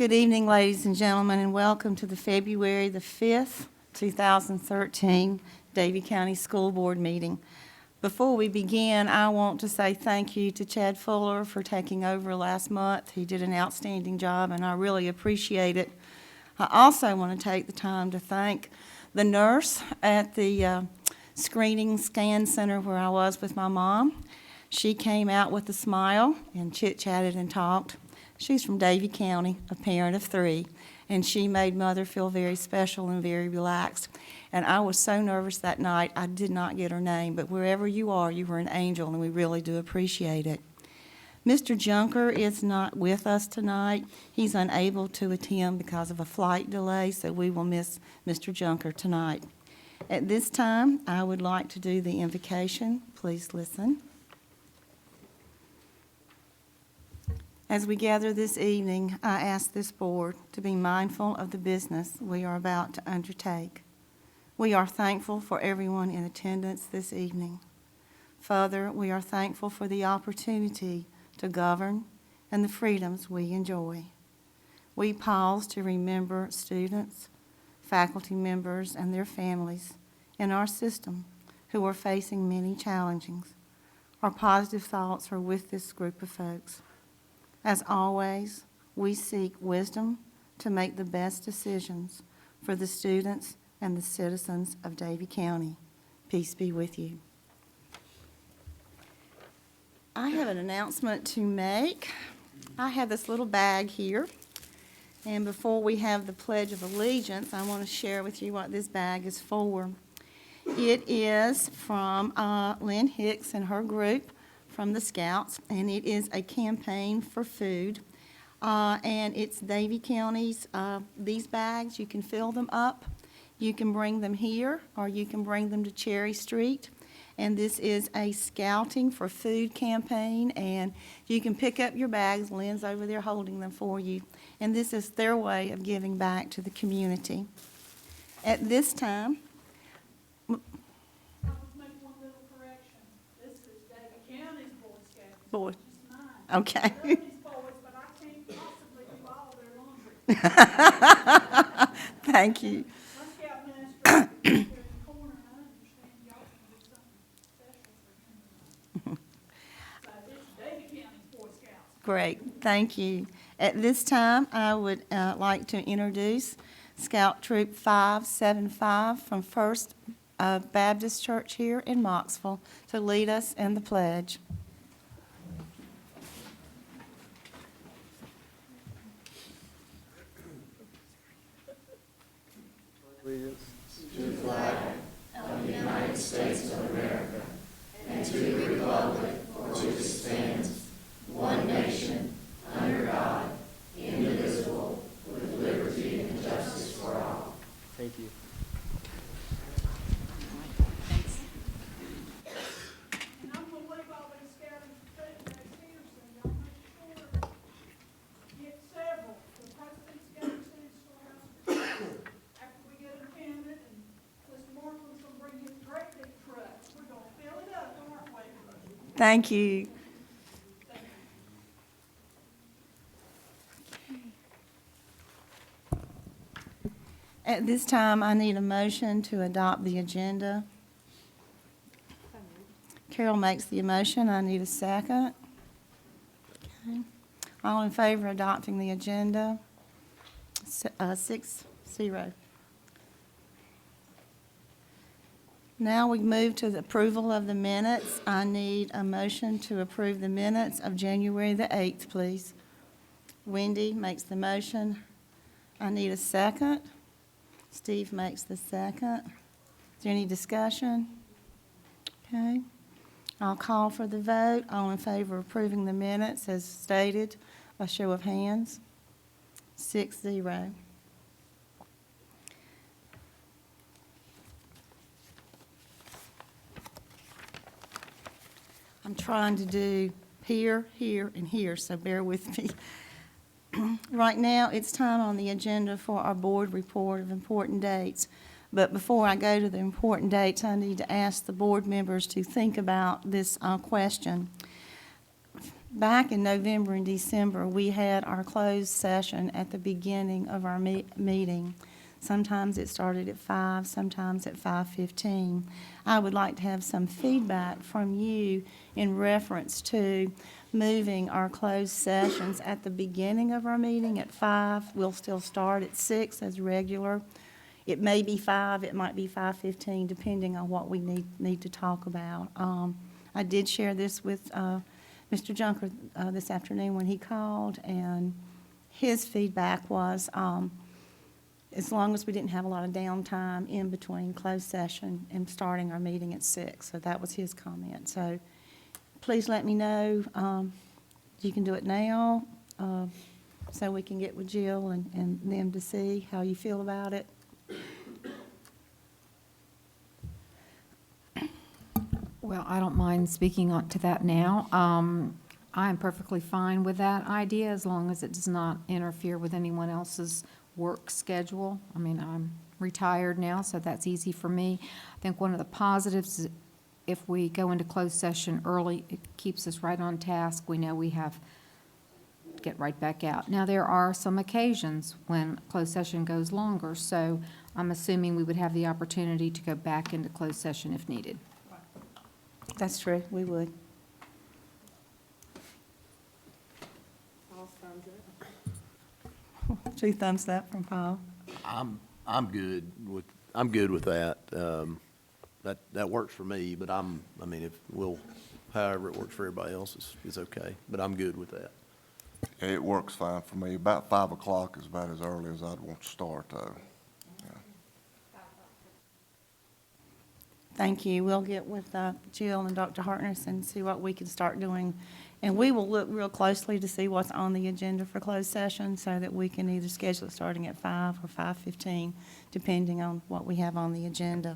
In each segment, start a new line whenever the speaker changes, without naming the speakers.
Good evening, ladies and gentlemen, and welcome to the February the 5th, 2013 Davie County School Board meeting. Before we begin, I want to say thank you to Chad Fuller for taking over last month. He did an outstanding job, and I really appreciate it. I also want to take the time to thank the nurse at the screening scan center where I was with my mom. She came out with a smile and chit-chatted and talked. She's from Davie County, a parent of 3, and she made Mother feel very special and very relaxed. And I was so nervous that night, I did not get her name, but wherever you are, you were an angel, and we really do appreciate it. Mr. Junker is not with us tonight. He's unable to attend because of a flight delay, so we will miss Mr. Junker tonight. At this time, I would like to do the invocation. Please listen. As we gather this evening, I ask this board to be mindful of the business we are about to undertake. We are thankful for everyone in attendance this evening. Further, we are thankful for the opportunity to govern and the freedoms we enjoy. We pause to remember students, faculty members, and their families in our system who are facing many challenges. Our positive thoughts are with this group of folks. As always, we seek wisdom to make the best decisions for the students and the citizens of Davie County. Peace be with you. I have an announcement to make. I have this little bag here, and before we have the Pledge of Allegiance, I want to share with you what this bag is for. It is from Lynn Hicks and her group from the Scouts, and it is a campaign for food. And it's Davie County's, these bags, you can fill them up. You can bring them here, or you can bring them to Cherry Street. And this is a Scouting for Food campaign, and you can pick up your bags. Lynn's over there holding them for you. And this is their way of giving back to the community. At this time, boy. Okay. Thank you. Great, thank you. At this time, I would like to introduce Scout Troop 575 from First Baptist Church here in Moxville to lead us in the pledge.
To the flag of the United States of America and to the republic for which it stands, one nation, under God, indivisible, with liberty and justice for all.
Thank you.
And I'm going to leave all these scouting bags here, so y'all make sure get several. The President's Scouting City Storehouse. After we get them counted, and Mr. Markland's going to bring his great big truck. We're going to fill it up, aren't we?
Thank you. At this time, I need a motion to adopt the agenda. Carol makes the motion. I need a second. Okay. All in favor of adopting the agenda? 6-0. Now we move to the approval of the minutes. I need a motion to approve the minutes of January the 8th, please. Wendy makes the motion. I need a second. Steve makes the second. Is there any discussion? Okay. I'll call for the vote. All in favor of approving the minutes as stated, a show of hands. 6-0. I'm trying to do here, here, and here, so bear with me. Right now, it's time on the agenda for our board report of important dates. But before I go to the important dates, I need to ask the board members to think about this question. Back in November and December, we had our closed session at the beginning of our meeting. Sometimes it started at 5, sometimes at 5:15. I would like to have some feedback from you in reference to moving our closed sessions at the beginning of our meeting at 5. We'll still start at 6 as regular. It may be 5, it might be 5:15, depending on what we need to talk about. I did share this with Mr. Junker this afternoon when he called, and his feedback was, as long as we didn't have a lot of downtime in between closed session and starting our meeting at 6. So that was his comment. So please let me know. You can do it now, so we can get with Jill and them to see how you feel about it.
Well, I don't mind speaking on to that now. I am perfectly fine with that idea as long as it does not interfere with anyone else's work schedule. I mean, I'm retired now, so that's easy for me. I think one of the positives is if we go into closed session early, it keeps us right on task. We know we have to get right back out. Now, there are some occasions when closed session goes longer, so I'm assuming we would have the opportunity to go back into closed session if needed.
That's true, we would. Two thumbs up from Paul.
I'm good with that. That works for me, but I mean, however it works for everybody else is okay, but I'm good with that.
It works fine for me. About 5 o'clock is about as early as I'd want to start, though.
Thank you. We'll get with Jill and Dr. Hartness and see what we can start doing. And we will look real closely to see what's on the agenda for closed session so that we can either schedule it starting at 5 or 5:15, depending on what we have on the agenda.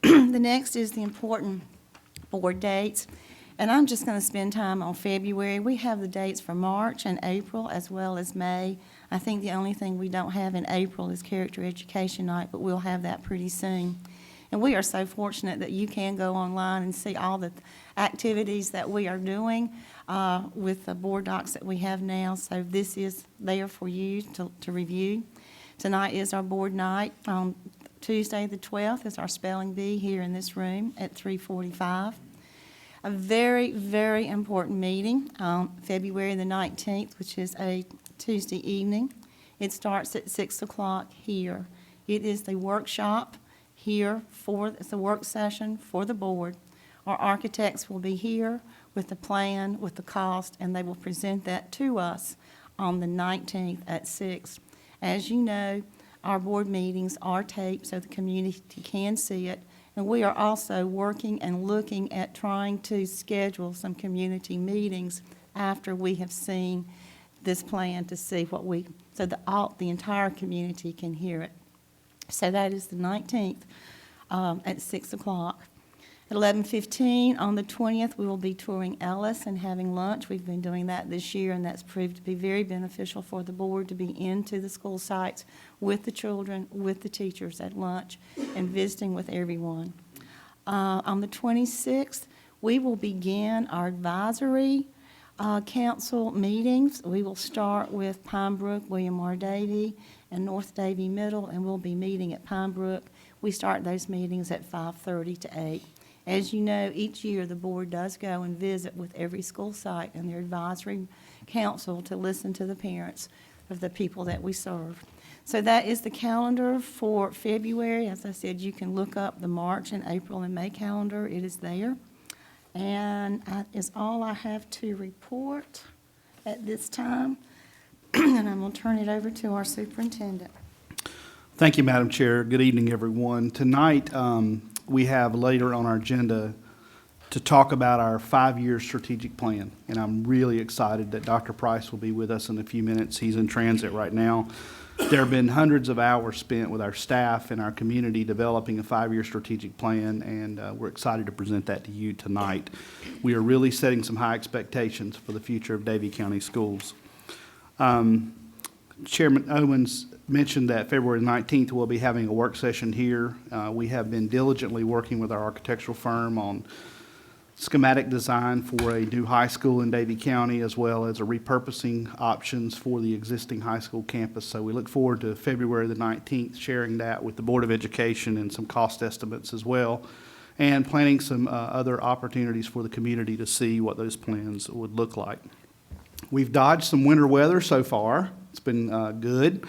The next is the important board dates. And I'm just going to spend time on February. We have the dates for March and April as well as May. I think the only thing we don't have in April is Character Education Night, but we'll have that pretty soon. And we are so fortunate that you can go online and see all the activities that we are doing with the board docs that we have now. So this is there for you to review. Tonight is our board night. Tuesday the 12th is our spelling bee here in this room at 3:45. A very, very important meeting, February the 19th, which is a Tuesday evening. It starts at 6 o'clock here. It is the workshop here it's a work session for the board. Our architects will be here with the plan, with the cost, and they will present that to us on the 19th at 6. As you know, our board meetings are taped so the community can see it. And we are also working and looking at trying to schedule some community meetings after we have seen this plan to see so the entire community can hear it. So that is the 19th at 6 o'clock. At 11:15 on the 20th, we will be touring Ellis and having lunch. We've been doing that this year, and that's proved to be very beneficial for the board to be into the school sites with the children, with the teachers at lunch, and visiting with everyone. On the 26th, we will begin our advisory council meetings. We will start with Pine Brook, William R. Davie, and North Davie Middle, and we'll be meeting at Pine Brook. We start those meetings at 5:30 to 8. As you know, each year the board does go and visit with every school site and their advisory council to listen to the parents of the people that we serve. So that is the calendar for February. As I said, you can look up the March and April and May calendar. It is there. And that is all I have to report at this time. And I'm going to turn it over to our superintendent.
Thank you, Madam Chair. Good evening, everyone. Tonight, we have later on our agenda to talk about our 5-year strategic plan. And I'm really excited that Dr. Price will be with us in a few minutes. He's in transit right now. There have been hundreds of hours spent with our staff and our community developing a 5-year strategic plan, and we're excited to present that to you tonight. We are really setting some high expectations for the future of Davie County Schools. Chairman Owens mentioned that February 19th we'll be having a work session here. We have been diligently working with our architectural firm on schematic design for a new high school in Davie County, as well as a repurposing options for the existing high school campus. So we look forward to February the 19th, sharing that with the Board of Education and some cost estimates as well, and planning some other opportunities for the community to see what those plans would look like. We've dodged some winter weather so far. It's been good.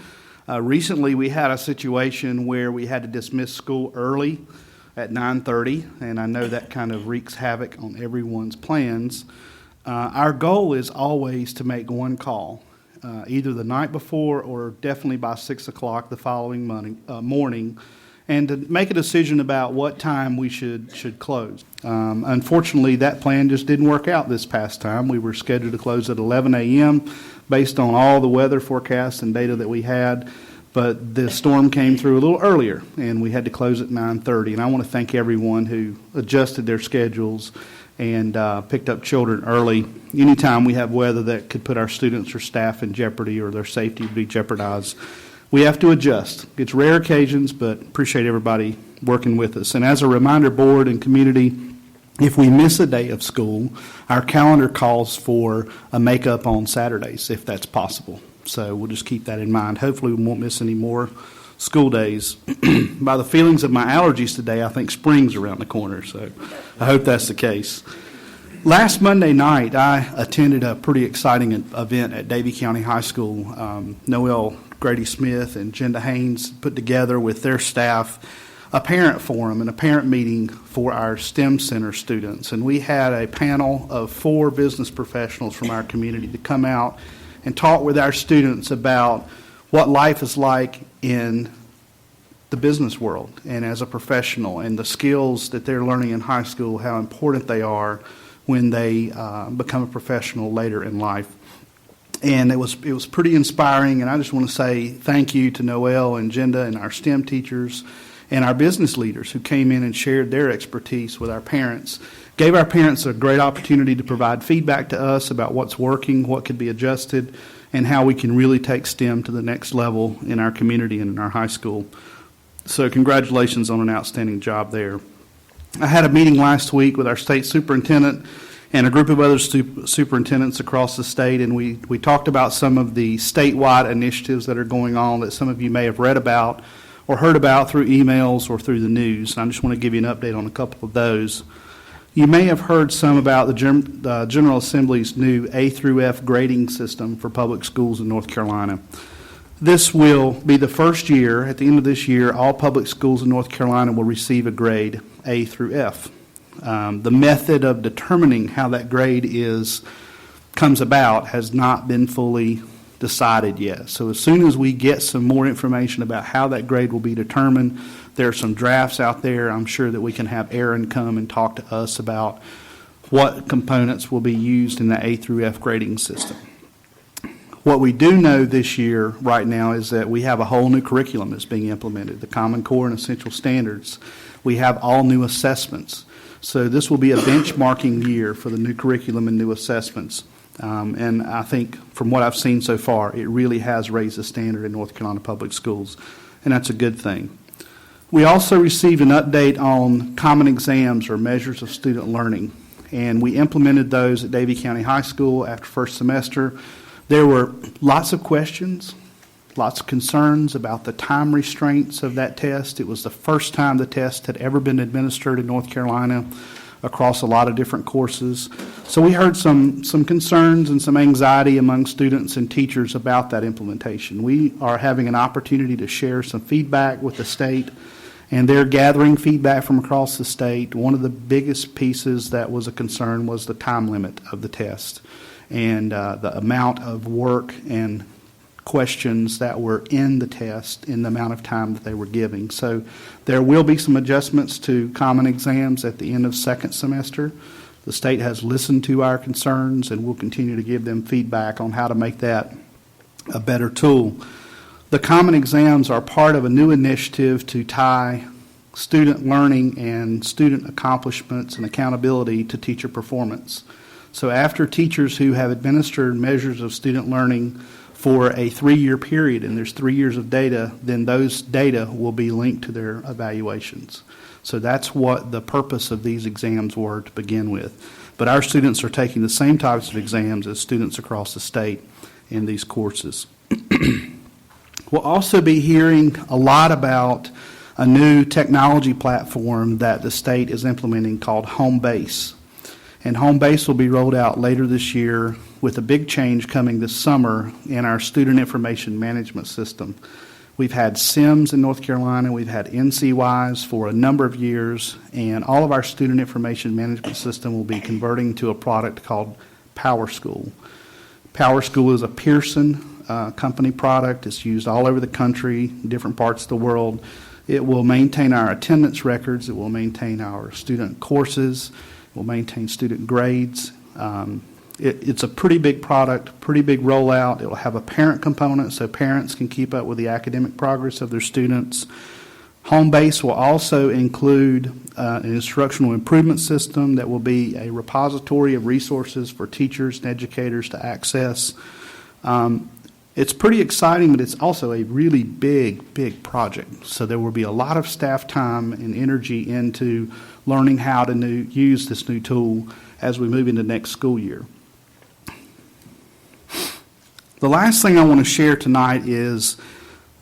Recently, we had a situation where we had to dismiss school early at 9:30, and I know that kind of wreaks havoc on everyone's plans. Our goal is always to make one call, either the night before or definitely by 6 o'clock the following morning, and to make a decision about what time we should close. Unfortunately, that plan just didn't work out this past time. We were scheduled to close at 11 a.m. based on all the weather forecasts and data that we had. But the storm came through a little earlier, and we had to close at 9:30. And I want to thank everyone who adjusted their schedules and picked up children early. Anytime we have weather that could put our students or staff in jeopardy or their safety would be jeopardized, we have to adjust. It's rare occasions, but appreciate everybody working with us. And as a reminder, board and community, if we miss a day of school, our calendar calls for a makeup on Saturdays, if that's possible. So we'll just keep that in mind. Hopefully we won't miss any more school days. By the feelings of my allergies today, I think spring's around the corner, so I hope that's the case. Last Monday night, I attended a pretty exciting event at Davie County High School. Noel Grady Smith and Jenda Haynes put together with their staff a parent forum and a parent meeting for our STEM Center students. And we had a panel of 4 business professionals from our community to come out and talk with our students about what life is like in the business world and as a professional, and the skills that they're learning in high school, how important they are when they become a professional later in life. And it was pretty inspiring, and I just want to say thank you to Noel and Jenda and our STEM teachers and our business leaders who came in and shared their expertise with our parents. Gave our parents a great opportunity to provide feedback to us about what's working, what could be adjusted, and how we can really take STEM to the next level in our community and in our high school. So congratulations on an outstanding job there. I had a meeting last week with our state superintendent and a group of other superintendents across the state, and we talked about some of the statewide initiatives that are going on that some of you may have read about or heard about through emails or through the news. And I just want to give you an update on a couple of those. You may have heard some about the General Assembly's new A through F grading system for public schools in North Carolina. This will be the first year, at the end of this year, all public schools in North Carolina will receive a grade A through F. The method of determining how that grade comes about has not been fully decided yet. So as soon as we get some more information about how that grade will be determined, there are some drafts out there. I'm sure that we can have Aaron come and talk to us about what components will be used in the A through F grading system. What we do know this year right now is that we have a whole new curriculum that's being implemented, the Common Core and Essential Standards. We have all new assessments. So this will be a benchmarking year for the new curriculum and new assessments. And I think from what I've seen so far, it really has raised the standard in North Carolina public schools, and that's a good thing. We also received an update on common exams or measures of student learning, and we implemented those at Davie County High School after first semester. There were lots of questions, lots of concerns about the time restraints of that test. It was the first time the test had ever been administered in North Carolina across a lot of different courses. So we heard some concerns and some anxiety among students and teachers about that implementation. We are having an opportunity to share some feedback with the state, and they're gathering feedback from across the state. One of the biggest pieces that was a concern was the time limit of the test and the amount of work and questions that were in the test in the amount of time that they were giving. So there will be some adjustments to common exams at the end of second semester. The state has listened to our concerns, and we'll continue to give them feedback on how to make that a better tool. The common exams are part of a new initiative to tie student learning and student accomplishments and accountability to teacher performance. So after teachers who have administered measures of student learning for a 3-year period, and there's 3 years of data, then those data will be linked to their evaluations. So that's what the purpose of these exams were to begin with. But our students are taking the same types of exams as students across the state in these courses. We'll also be hearing a lot about a new technology platform that the state is implementing called Home Base. And Home Base will be rolled out later this year with a big change coming this summer in our student information management system. We've had SIMS in North Carolina, we've had NCYs for a number of years, and all of our student information management system will be converting to a product called PowerSchool. PowerSchool is a Pearson company product. It's used all over the country, different parts of the world. It will maintain our attendance records. It will maintain our student courses. It will maintain student grades. It's a pretty big product, pretty big rollout. It will have a parent component so parents can keep up with the academic progress of their students. Home Base will also include an instructional improvement system that will be a repository of resources for teachers and educators to access. It's pretty exciting, but it's also a really big project. So there will be a lot of staff time and energy into learning how to use this new tool as we move into next school year. The last thing I want to share tonight is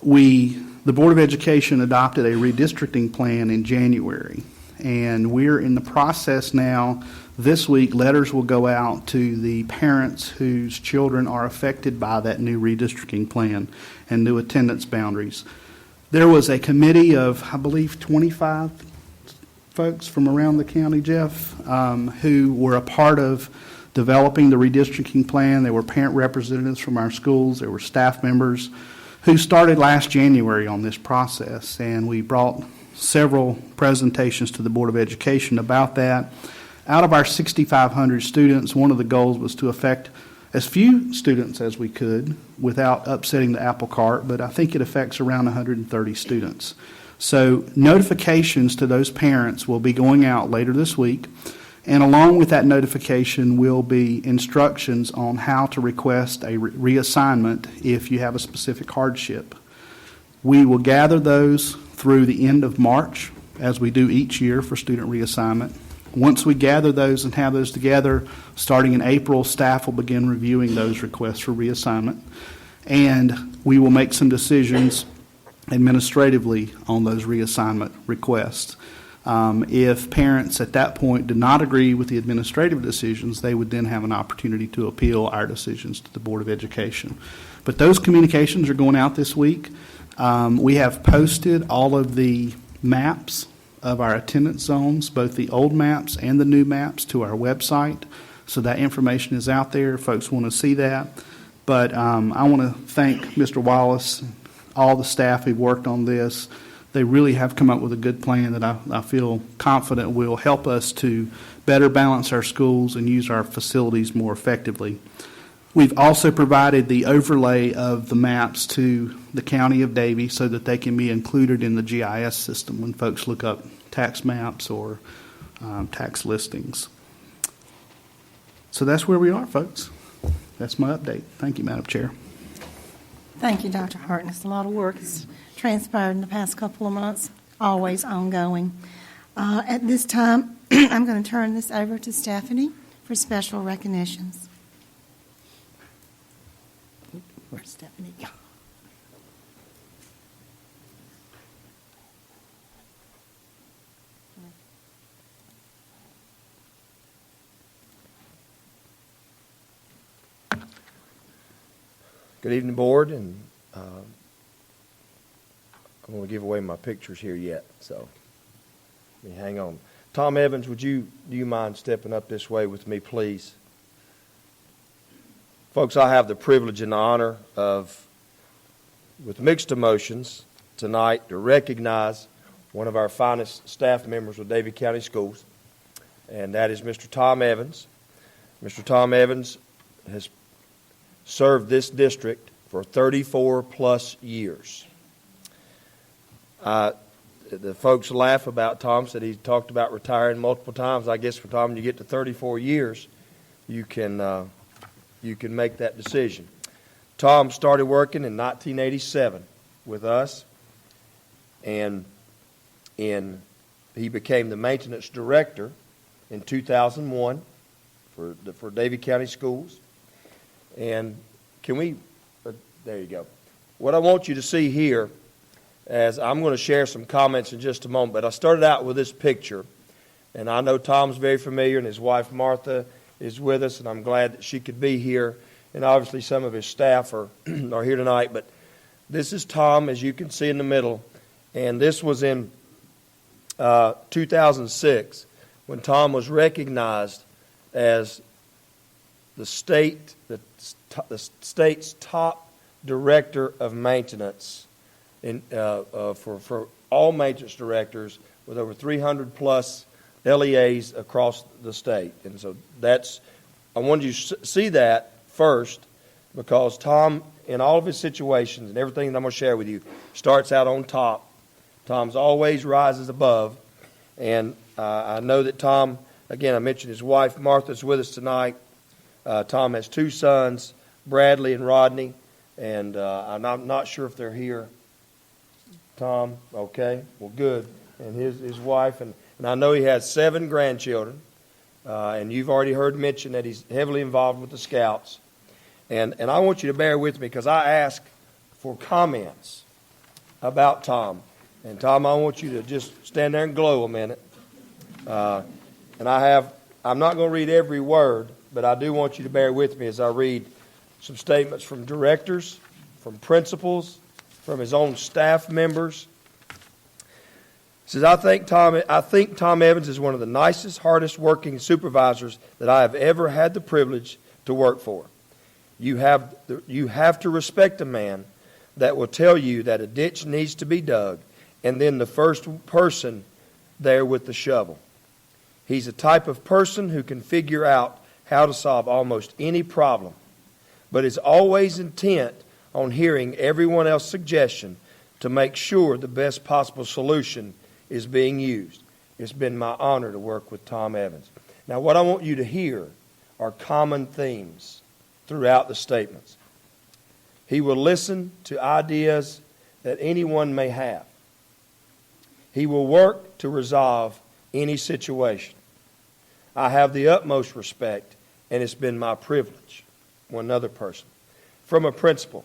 the Board of Education adopted a redistricting plan in January, and we're in the process now. This week, letters will go out to the parents whose children are affected by that new redistricting plan and new attendance boundaries. There was a committee of, I believe, 25 folks from around the county, Jeff, who were a part of developing the redistricting plan. There were parent representatives from our schools. There were staff members who started last January on this process, and we brought several presentations to the Board of Education about that. Out of our 6,500 students, one of the goals was to affect as few students as we could without upsetting the apple cart, but I think it affects around 130 students. So notifications to those parents will be going out later this week, and along with that notification will be instructions on how to request a reassignment if you have a specific hardship. We will gather those through the end of March, as we do each year for student reassignment. Once we gather those and have those together, starting in April, staff will begin reviewing those requests for reassignment, and we will make some decisions administratively on those reassignment requests. If parents at that point do not agree with the administrative decisions, they would then have an opportunity to appeal our decisions to the Board of Education. But those communications are going out this week. We have posted all of the maps of our attendance zones, both the old maps and the new maps, to our website. So that information is out there if folks want to see that. But I want to thank Mr. Wallace, all the staff who worked on this. They really have come up with a good plan that I feel confident will help us to better balance our schools and use our facilities more effectively. We've also provided the overlay of the maps to the County of Davie so that they can be included in the GIS system when folks look up tax maps or tax listings. So that's where we are, folks. That's my update. Thank you, Madam Chair.
Thank you, Dr. Hartness. A lot of work has transpired in the past couple of months, always ongoing. At this time, I'm going to turn this over to Stephanie for special recognitions. Where's Stephanie?
Good evening, Board, and I don't want to give away my pictures here yet, so let me hang on. Tom Evans, do you mind stepping up this way with me, please? Folks, I have the privilege and the honor of, with mixed emotions tonight, to recognize one of our finest staff members with Davie County Schools, and that is Mr. Tom Evans. Mr. Tom Evans has served this district for 34 plus years. The folks laugh about Tom, said he talked about retiring multiple times. I guess for Tom, when you get to 34 years, you can make that decision. Tom started working in 1987 with us, and in He became the maintenance director in 2001 for Davie County Schools. And can we, there you go. What I want you to see here, as I'm going to share some comments in just a moment, but I started out with this picture. And I know Tom's very familiar, and his wife Martha is with us, and I'm glad that she could be here. And obviously some of his staff are here tonight. But this is Tom, as you can see in the middle. And this was in 2006 when Tom was recognized as the state's top director of maintenance for all maintenance directors, with over 300 plus LEAs across the state. And so I wanted you to see that first, because Tom, in all of his situations and everything that I'm going to share with you, starts out on top. Tom's always rises above. And I know that Tom, again, I mentioned his wife Martha's with us tonight. Tom has 2 sons, Bradley and Rodney, and I'm not sure if they're here. Tom, okay, well, good. And his wife, and I know he has 7 grandchildren, and you've already heard mention that he's heavily involved with the Scouts. And I want you to bear with me, because I asked for comments about Tom. And Tom, I want you to just stand there and glow a minute. And I'm not going to read every word, but I do want you to bear with me as I read some statements from directors, from principals, from his own staff members. He says, I think Tom Evans is one of the nicest, hardest working supervisors that I have ever had the privilege to work for. You have to respect a man that will tell you that a ditch needs to be dug, and then the first person there with the shovel. He's a type of person who can figure out how to solve almost any problem, but is always intent on hearing everyone else's suggestion to make sure the best possible solution is being used. It's been my honor to work with Tom Evans. Now, what I want you to hear are common themes throughout the statements. He will listen to ideas that anyone may have. He will work to resolve any situation. I have the utmost respect, and it's been my privilege. One other person. From a principal,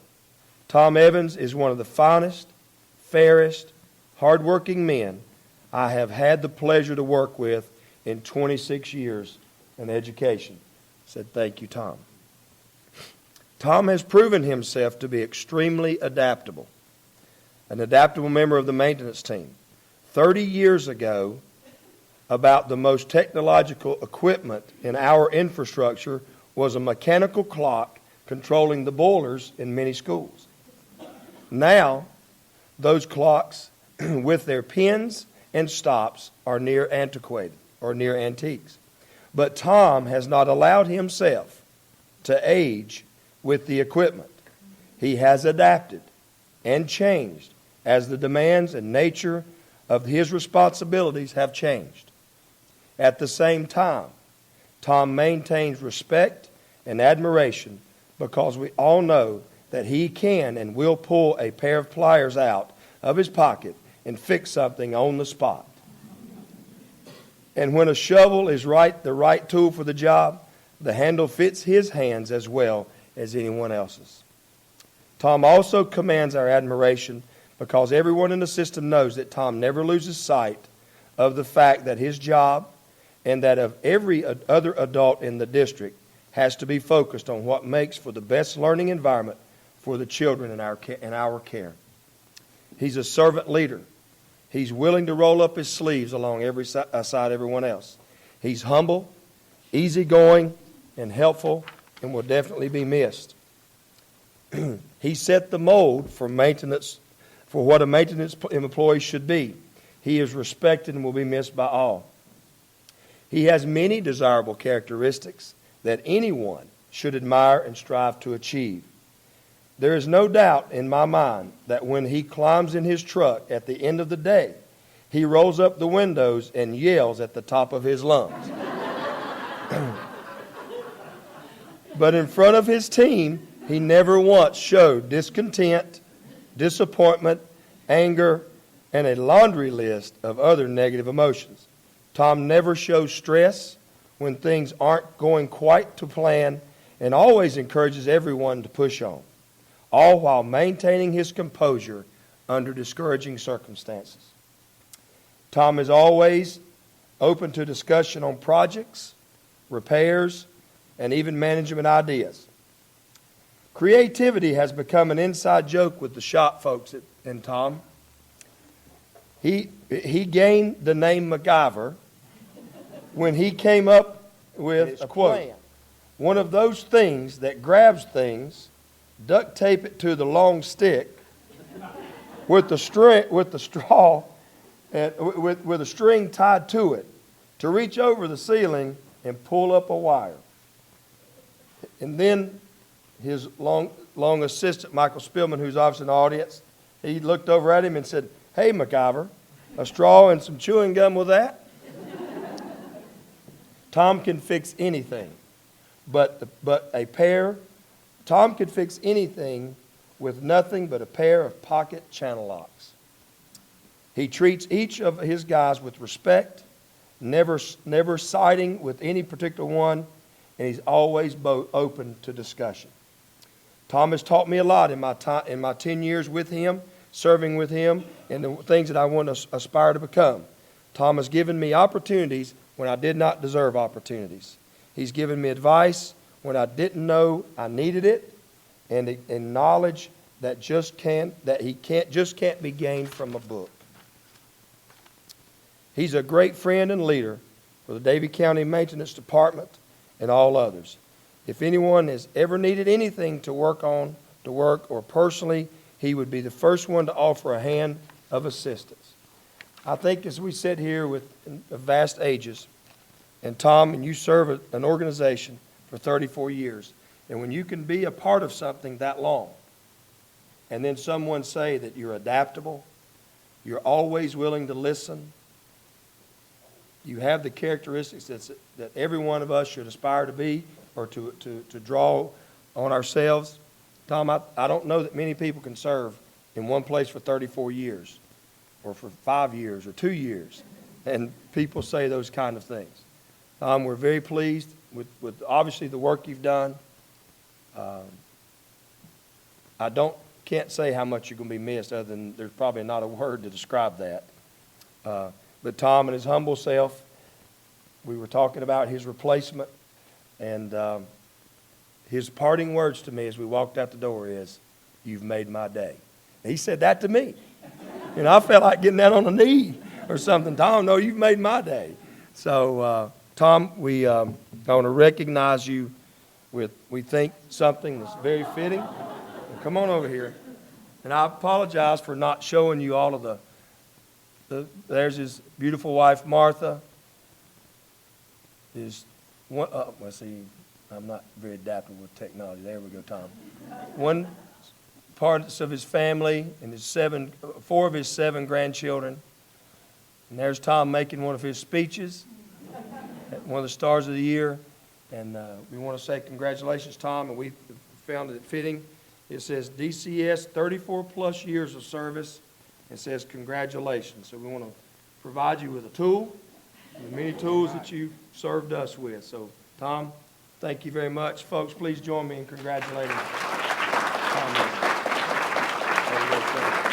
Tom Evans is one of the finest, fairest, hardworking men I have had the pleasure to work with in 26 years in education. I said, thank you, Tom. Tom has proven himself to be extremely adaptable, an adaptable member of the maintenance team. 30 years ago, about the most technological equipment in our infrastructure was a mechanical clock controlling the boilers in many schools. Now, those clocks with their pins and stops are near antiquated or near antiques. But Tom has not allowed himself to age with the equipment. He has adapted and changed as the demands and nature of his responsibilities have changed. At the same time, Tom maintains respect and admiration because we all know that he can and will pull a pair of pliers out of his pocket and fix something on the spot. And when a shovel is the right tool for the job, the handle fits his hands as well as anyone else's. Tom also commands our admiration because everyone in the system knows that Tom never loses sight of the fact that his job and that of every other adult in the district has to be focused on what makes for the best learning environment for the children in our care. He's a servant leader. He's willing to roll up his sleeves along side everyone else. He's humble, easygoing, and helpful, and will definitely be missed. He set the mold for maintenance, for what a maintenance employee should be. He is respected and will be missed by all. He has many desirable characteristics that anyone should admire and strive to achieve. There is no doubt in my mind that when he climbs in his truck at the end of the day, he rolls up the windows and yells at the top of his lungs. But in front of his team, he never once showed discontent, disappointment, anger, and a laundry list of other negative emotions. Tom never shows stress when things aren't going quite to plan and always encourages everyone to push on, all while maintaining his composure under discouraging circumstances. Tom is always open to discussion on projects, repairs, and even management ideas. Creativity has become an inside joke with the shop folks and Tom. He gained the name MacGyver when he came up with a quote. One of those things that grabs things, duct tape it to the long stick with the straw, and with a string tied to it, to reach over the ceiling and pull up a wire. And then his long assistant, Michael Spillman, who's obviously in the audience, he looked over at him and said, "Hey, MacGyver, a straw and some chewing gum with that?" Tom can fix anything, Tom could fix anything with nothing but a pair of pocket channel locks. He treats each of his guys with respect, never siding with any particular one, and he's always open to discussion. Tom has taught me a lot in my 10 years with him, serving with him, and the things that I want to aspire to become. Tom has given me opportunities when I did not deserve opportunities. He's given me advice when I didn't know I needed it, and knowledge that just can't be gained from a book. He's a great friend and leader for the Davie County Maintenance Department and all others. If anyone has ever needed anything to work, or personally, he would be the first one to offer a hand of assistance. I think as we sit here with vast ages, and Tom, and you serve an organization for 34 years, and when you can be a part of something that long, and then someone say that you're adaptable, you're always willing to listen, you have the characteristics that every one of us should aspire to be, or to draw on ourselves. Tom, I don't know that many people can serve in one place for 34 years, or for 5 years, or 2 years, and people say those kind of things. Tom, we're very pleased with obviously the work you've done. I can't say how much you're going to be missed, other than there's probably not a word to describe that. But Tom and his humble self, we were talking about his replacement, and his parting words to me as we walked out the door is, "You've made my day." And he said that to me. And I felt like getting down on a knee or something. Tom, no, you've made my day. So, Tom, we want to recognize you with, we think, something that's very fitting. Come on over here. And I apologize for not showing you all of there's his beautiful wife, Martha. Let's see, I'm not very adaptable with technology. There we go, Tom. One part of his family and 4 of his 7 grandchildren. And there's Tom making one of his speeches, one of the stars of the year. And we want to say congratulations, Tom, and we found it fitting. It says DCS 34 plus years of service. It says congratulations. So we want to provide you with a tool, the many tools that you served us with. So, Tom, thank you very much. Folks, please join me in congratulating Tom. There you go, sir.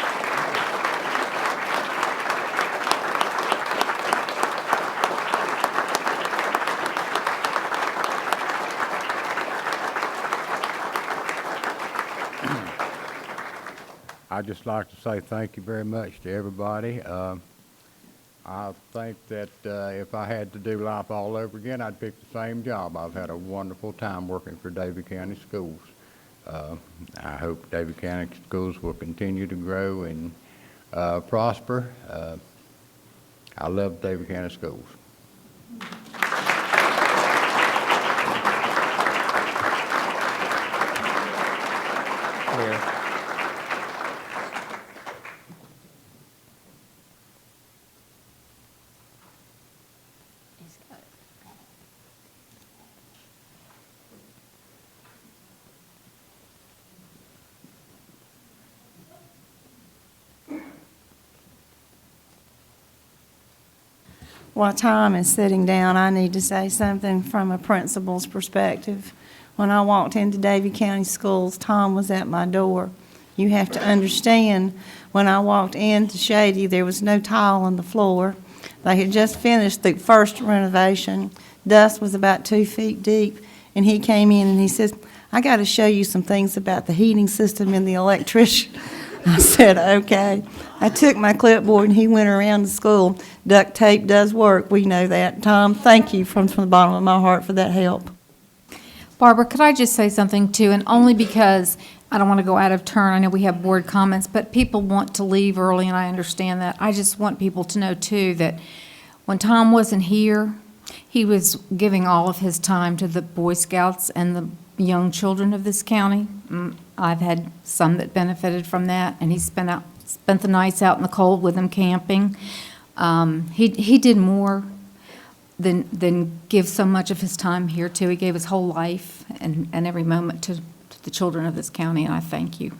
I'd just like to say thank you very much to everybody. I think that if I had to do life all over again, I'd pick the same job. I've had a wonderful time working for Davie County Schools. I hope Davie County Schools will continue to grow and prosper. I love Davie County Schools.
Here.
While Tom is sitting down, I need to say something from a principal's perspective. When I walked into Davie County Schools, Tom was at my door. You have to understand, when I walked into Shady, there was no tile on the floor. They had just finished the first renovation. Dust was about 2 feet deep, and he came in and he says, "I got to show you some things about the heating system and the electrician." I said, "Okay." I took my clipboard and he went around the school. Duct tape does work, we know that. Tom, thank you from the bottom of my heart for that help.
Barbara, could I just say something too, and only because I don't want to go out of turn. I know we have board comments, but people want to leave early, and I understand that. I just want people to know too that when Tom wasn't here, he was giving all of his time to the Boy Scouts and the young children of this county. I've had some that benefited from that, and he spent the nights out in the cold with them camping. He did more than give so much of his time here too. He gave his whole life and every moment to the children of this county, and I thank you.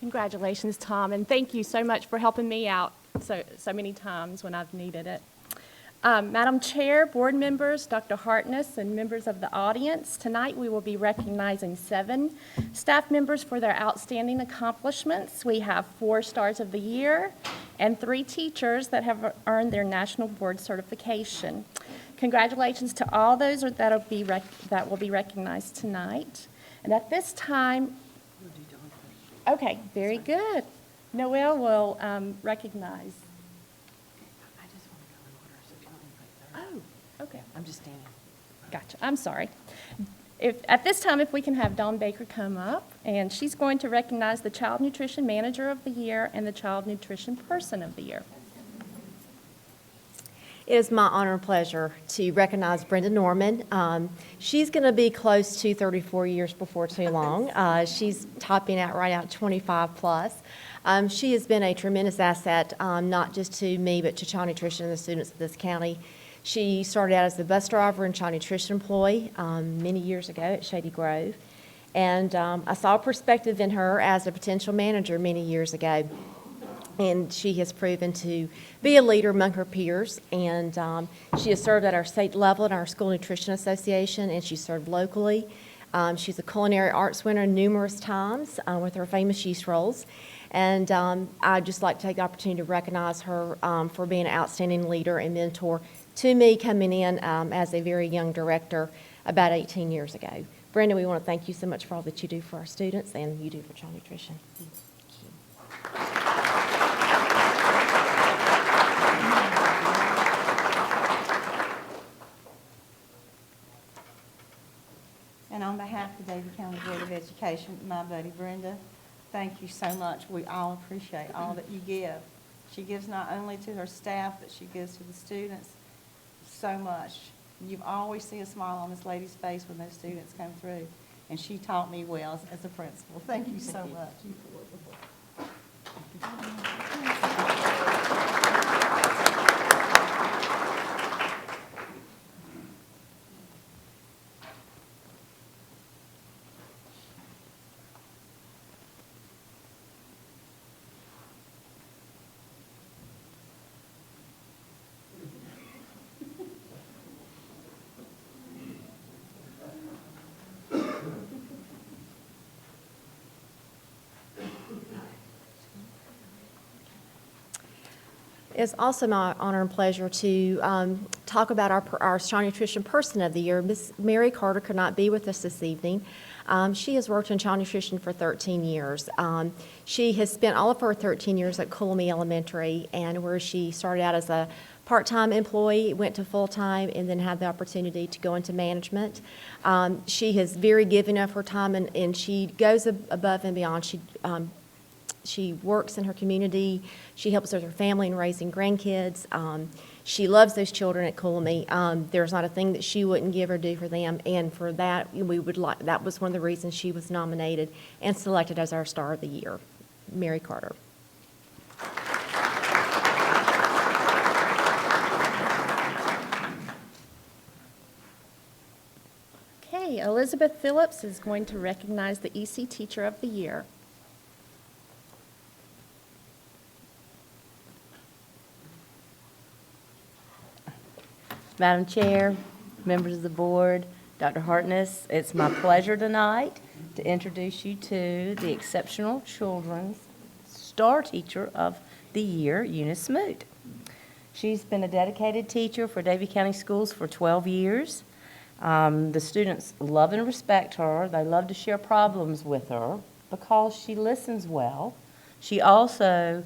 Congratulations, Tom, and thank you so much for helping me out so many times when I've needed it. Madam Chair, board members, Dr. Hartness, and members of the audience, tonight we will be recognizing 7 staff members for their outstanding accomplishments. We have 4 Stars of the Year and 3 teachers that have earned their national board certification. Congratulations to all those that will be recognized tonight. And at this time, okay, very good. Noel will recognize. Oh, okay.
I'm just standing.
Gotcha. I'm sorry. At this time, if we can have Dawn Baker come up, and she's going to recognize the Child Nutrition Manager of the Year and the Child Nutrition Person of the Year.
It is my honor and pleasure to recognize Brenda Norman. She's going to be close to 34 years before too long. She's topping out right out 25 plus. She has been a tremendous asset, not just to me, but to Child Nutrition and the students of this county. She started out as the bus driver and Child Nutrition employee many years ago at Shady Grove. And I saw a perspective in her as a potential manager many years ago. And she has proven to be a leader among her peers. And she has served at our state level in our School Nutrition Association, and she served locally. She's a culinary arts winner numerous times with her famous yeast rolls. And I'd just like to take the opportunity to recognize her for being an outstanding leader and mentor to me coming in as a very young director about 18 years ago. Brenda, we want to thank you so much for all that you do for our students and you do for Child Nutrition. Thank you.
And on behalf of the Davie County Board of Education, my buddy Brenda, thank you so much. We all appreciate all that you give. She gives not only to her staff, but she gives to the students so much. You always see a smile on this lady's face when those students come through, and she taught me well as a principal. Thank you so much.
It's also my honor and pleasure to talk about our Child Nutrition Person of the Year. Miss Mary Carter could not be with us this evening. She has worked in child nutrition for 13 years. She has spent all of her 13 years at Coolamy Elementary, and where she started out as a part-time employee, went to full-time, and then had the opportunity to go into management. She is very giving of her time, and she goes above and beyond. She works in her community. She helps with her family in raising grandkids. She loves those children at Coolamy. There's not a thing that she wouldn't give or do for them, and for that, that was one of the reasons she was nominated and selected as our Star of the Year. Mary Carter.
Okay, Elizabeth Phillips is going to recognize the EC Teacher of the Year.
Madam Chair, members of the board, Dr. Hartness, it's my pleasure tonight to introduce you to the Exceptional Children's Star Teacher of the Year, Eunice Smoot. She's been a dedicated teacher for Davie County Schools for 12 years. The students love and respect her. They love to share problems with her because she listens well. She also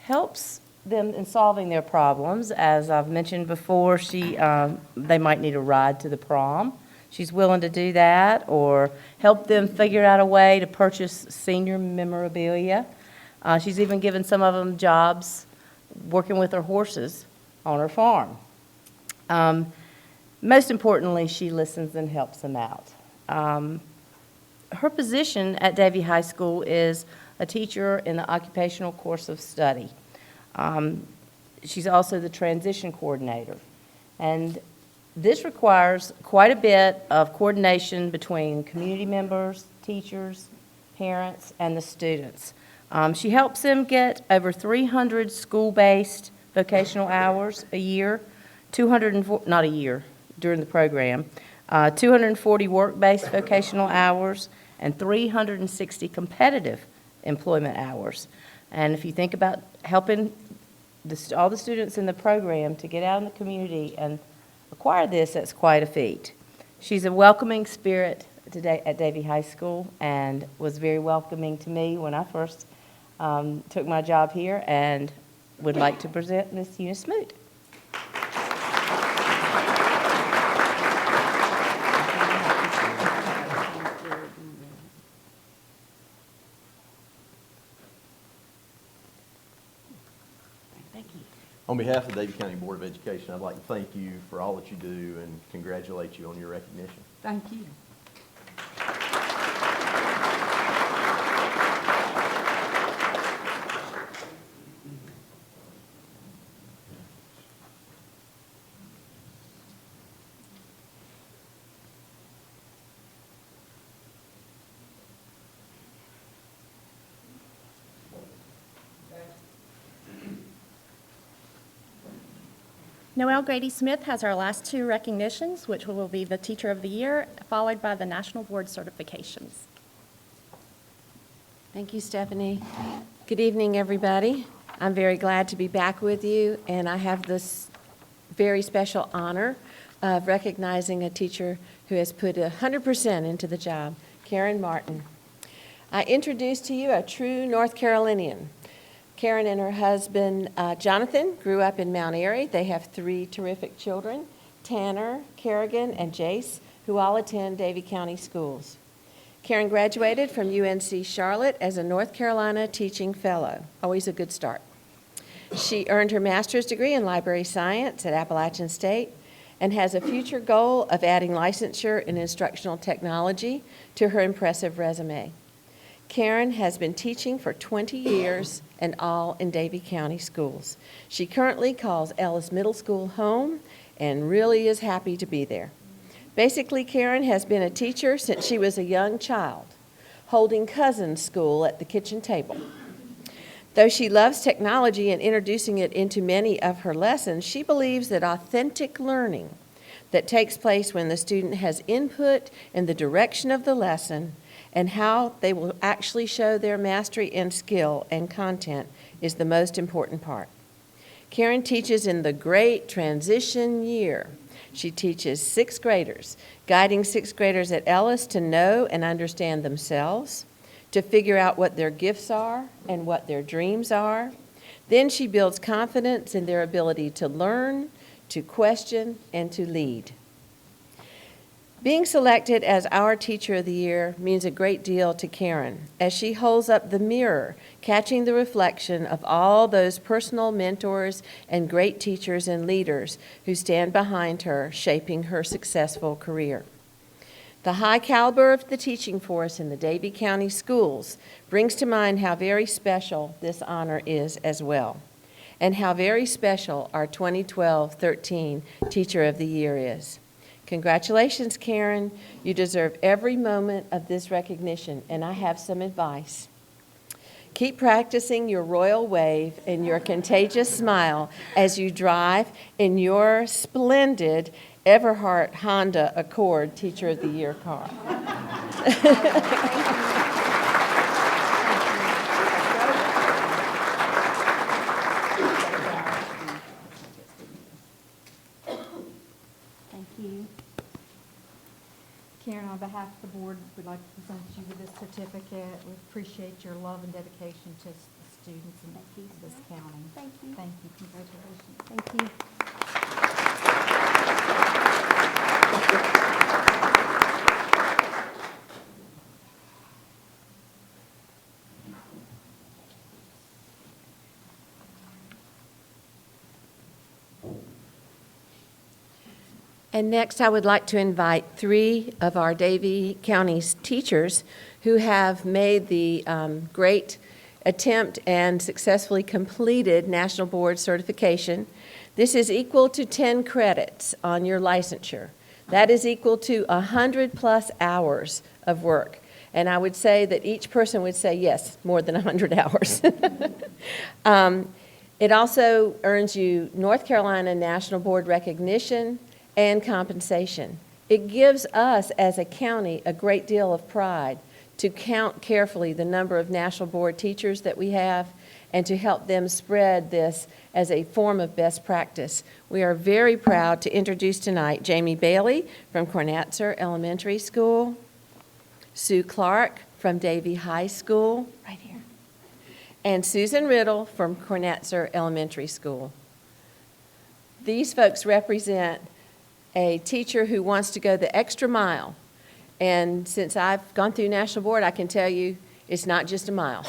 helps them in solving their problems. As I've mentioned before, they might need a ride to the prom. She's willing to do that, or help them figure out a way to purchase senior memorabilia. She's even given some of them jobs working with her horses on her farm. Most importantly, she listens and helps them out. Her position at Davie High School is a teacher in the occupational course of study. She's also the transition coordinator. And this requires quite a bit of coordination between community members, teachers, parents, and the students. She helps them get over 300 school-based vocational hours a year, not a year, during the program, 240 work-based vocational hours, and 360 competitive employment hours. And if you think about helping all the students in the program to get out in the community and acquire this, that's quite a feat. She's a welcoming spirit today at Davie High School and was very welcoming to me when I first took my job here, and would like to present Miss Eunice Smoot.
On behalf of the Davie County Board of Education, I'd like to thank you for all that you do and congratulate you on your recognition.
Thank you.
Noelle Grady-Smith has our last two recognitions, which will be the Teacher of the Year, followed by the National Board certifications.
Thank you, Stephanie. Good evening, everybody. I'm very glad to be back with you, and I have this very special honor of recognizing a teacher who has put 100% into the job, Karen Martin. I introduce to you a true North Carolinian. Karen and her husband, Jonathan, grew up in Mount Airy. They have 3 terrific children, Tanner, Kerrigan, and Jace, who all attend Davie County schools. Karen graduated from UNC Charlotte as a North Carolina Teaching Fellow, always a good start. She earned her master's degree in library science at Appalachian State and has a future goal of adding licensure in instructional technology to her impressive resume. Karen has been teaching for 20 years and all in Davie County schools. She currently calls Ellis Middle School home and really is happy to be there. Basically, Karen has been a teacher since she was a young child, holding cousins' school at the kitchen table. Though she loves technology and introducing it into many of her lessons, she believes that authentic learning that takes place when the student has input in the direction of the lesson and how they will actually show their mastery and skill and content is the most important part. Karen teaches in the Great Transition Year. She teaches 6th graders, guiding 6th graders at Ellis to know and understand themselves, to figure out what their gifts are and what their dreams are. Then she builds confidence in their ability to learn, to question, and to lead. Being selected as our Teacher of the Year means a great deal to Karen as she holds up the mirror, catching the reflection of all those personal mentors and great teachers and leaders who stand behind her, shaping her successful career. The high caliber of the teaching force in the Davie County schools brings to mind how very special this honor is as well, and how very special our 2012-13 Teacher of the Year is. Congratulations, Karen. You deserve every moment of this recognition, and I have some advice. Keep practicing your royal wave and your contagious smile as you drive in your splendid Everhart Honda Accord Teacher of the Year car.
Thank you.
Karen, on behalf of the board, we'd like to present you with this certificate. We appreciate your love and dedication to the students in this county.
Thank you.
Thank you. Congratulations.
Thank you.
And next, I would like to invite 3 of our Davie County's teachers who have made the great attempt and successfully completed National Board certification. This is equal to 10 credits on your licensure. That is equal to 100+ hours of work. And I would say that each person would say, yes, more than 100 hours. It also earns you North Carolina National Board recognition and compensation. It gives us as a county a great deal of pride to count carefully the number of National Board teachers that we have and to help them spread this as a form of best practice. We are very proud to introduce tonight Jamie Bailey from Cornatzer Elementary School, Sue Clark from Davie High School, right here, and Susan Riddle from Cornatzer Elementary School. These folks represent a teacher who wants to go the extra mile. And since I've gone through National Board, I can tell you it's not just a mile.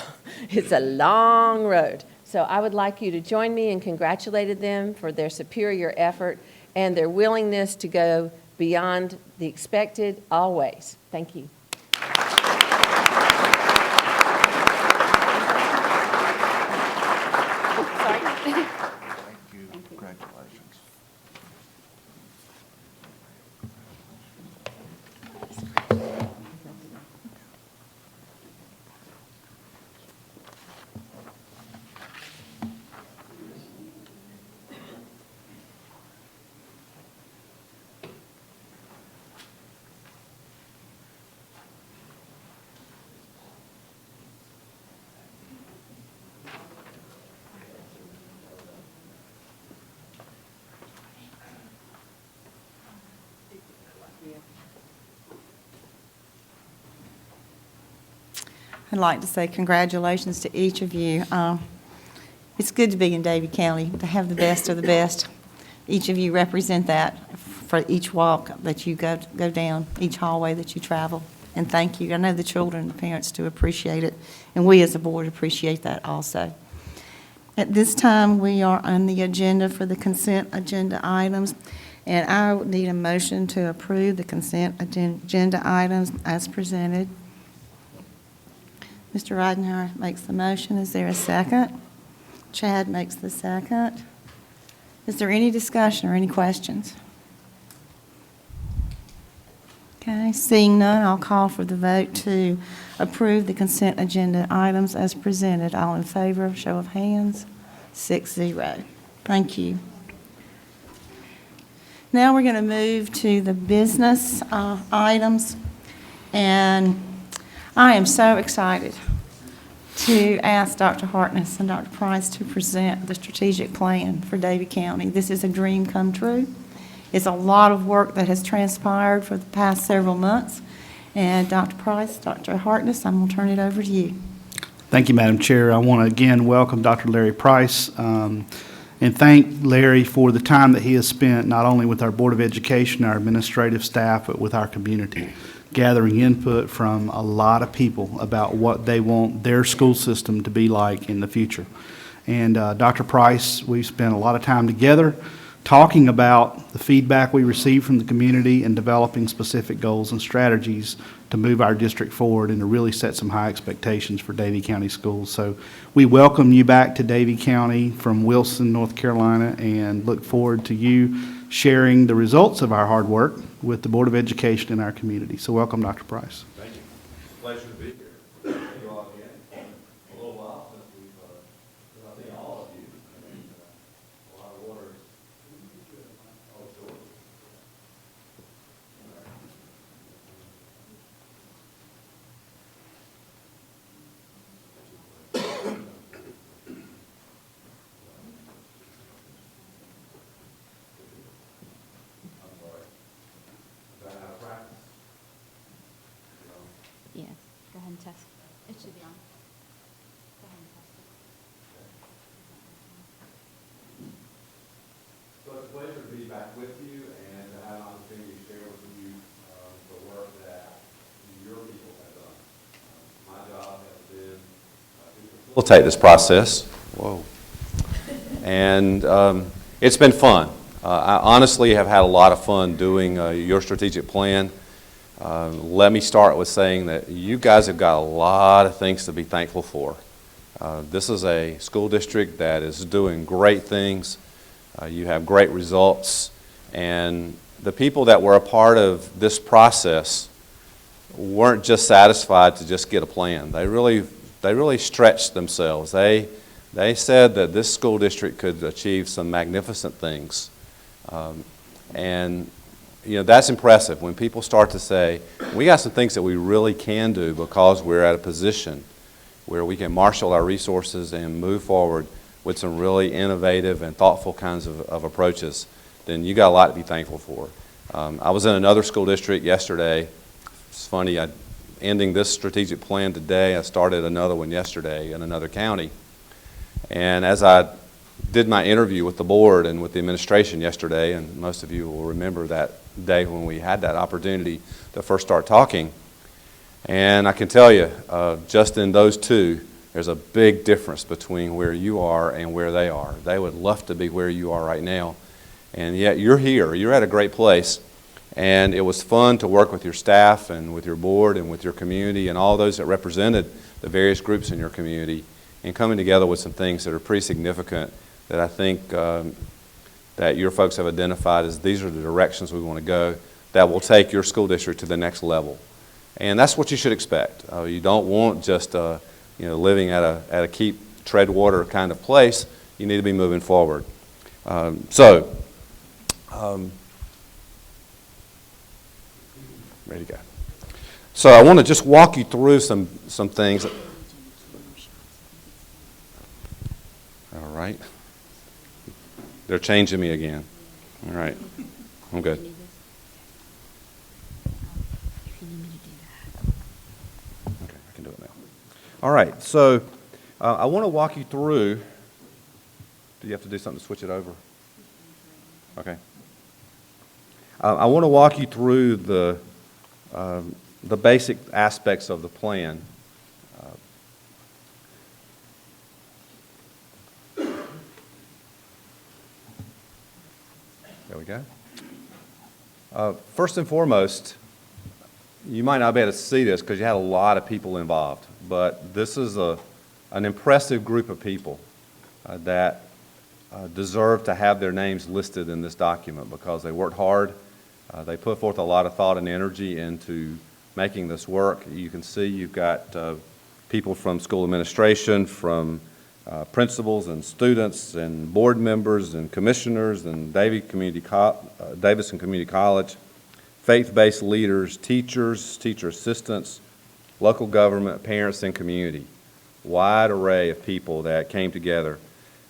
It's a long road. So I would like you to join me in congratulating them for their superior effort and their willingness to go beyond the expected always. Thank you.
I'd like to say congratulations to each of you. It's good to be in Davie County, to have the best of the best. Each of you represent that for each walk that you go down, each hallway that you travel. And thank you. I know the children and the parents do appreciate it, and we as a board appreciate that also. At this time, we are on the agenda for the consent agenda items, and I would need a motion to approve the consent agenda items as presented. Mr. Ridenhour makes the motion. Is there a second? Chad makes the second. Is there any discussion or any questions? Okay, seeing none, I'll call for the vote to approve the consent agenda items as presented. All in favor, show of hands. 6-0. Thank you. Now we're going to move to the business items, and I am so excited to ask Dr. Hartness and Dr. Price to present the strategic plan for Davie County. This is a dream come true. It's a lot of work that has transpired for the past several months. And Dr. Price, Dr. Hartness, I'm going to turn it over to you.
Thank you, Madam Chair. I want to again welcome Dr. Larry Price and thank Larry for the time that he has spent not only with our Board of Education, our administrative staff, but with our community, gathering input from a lot of people about what they want their school system to be like in the future. And Dr. Price, we've spent a lot of time together talking about the feedback we received from the community and developing specific goals and strategies to move our district forward and to really set some high expectations for Davie County schools. So we welcome you back to Davie County from Wilson, North Carolina, and look forward to you sharing the results of our hard work with the Board of Education and our community. So welcome, Dr. Price.
Thank you. Pleasure to be here. You all again. A little while. So it's a pleasure to be back with you and to have an opportunity to share with you the work that your people have done. My job has been to facilitate this process. Whoa. And it's been fun. I honestly have had a lot of fun doing your strategic plan. Let me start with saying that you guys have got a lot of things to be thankful for. This is a school district that is doing great things. You have great results, and the people that were a part of this process weren't just satisfied to just get a plan. They really stretched themselves. They said that this school district could achieve some magnificent things, and you know, that's impressive when people start to say, we got some things that we really can do because we're at a position where we can marshal our resources and move forward with some really innovative and thoughtful kinds of approaches, then you got a lot to be thankful for. I was in another school district yesterday. It's funny, ending this strategic plan today, I started another one yesterday in another county. And as I did my interview with the board and with the administration yesterday, and most of you will remember that day when we had that opportunity to first start talking, and I can tell you, just in those two, there's a big difference between where you are and where they are. They would love to be where you are right now. And yet you're here. You're at a great place. And it was fun to work with your staff and with your board and with your community and all those that represented the various groups in your community and coming together with some things that are pretty significant that I think that your folks have identified as these are the directions we want to go that will take your school district to the next level. And that's what you should expect. You don't want just living at a keep tread water kind of place. You need to be moving forward. Ready to go. So I want to just walk you through some things. All right. They're changing me again. All right. I'm good. Okay, I can do it now. All right, so I want to walk you through. Do you have to do something to switch it over? Okay. I want to walk you through the basic aspects of the plan. There we go. First and foremost, you might not be able to see this because you had a lot of people involved, but this is an impressive group of people that deserve to have their names listed in this document because they worked hard. They put forth a lot of thought and energy into making this work. You can see you've got people from school administration, from principals and students and board members and commissioners and Davison Community College, faith-based leaders, teachers, teacher assistants, local government, parents, and community. Wide array of people that came together.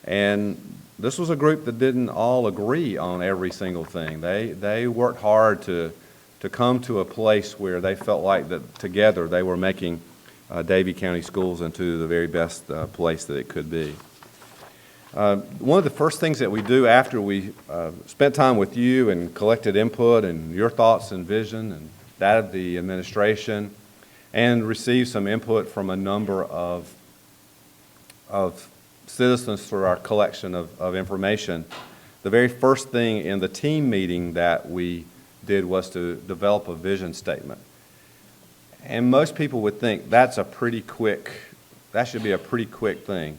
And this was a group that didn't all agree on every single thing. They worked hard to come to a place where they felt like that together they were making Davie County Schools into the very best place that it could be. One of the first things that we do after we spent time with you and collected input and your thoughts and vision and that of the administration and received some input from a number of citizens through our collection of information, the very first thing in the team meeting that we did was to develop a vision statement. And most people would think that should be a pretty quick thing.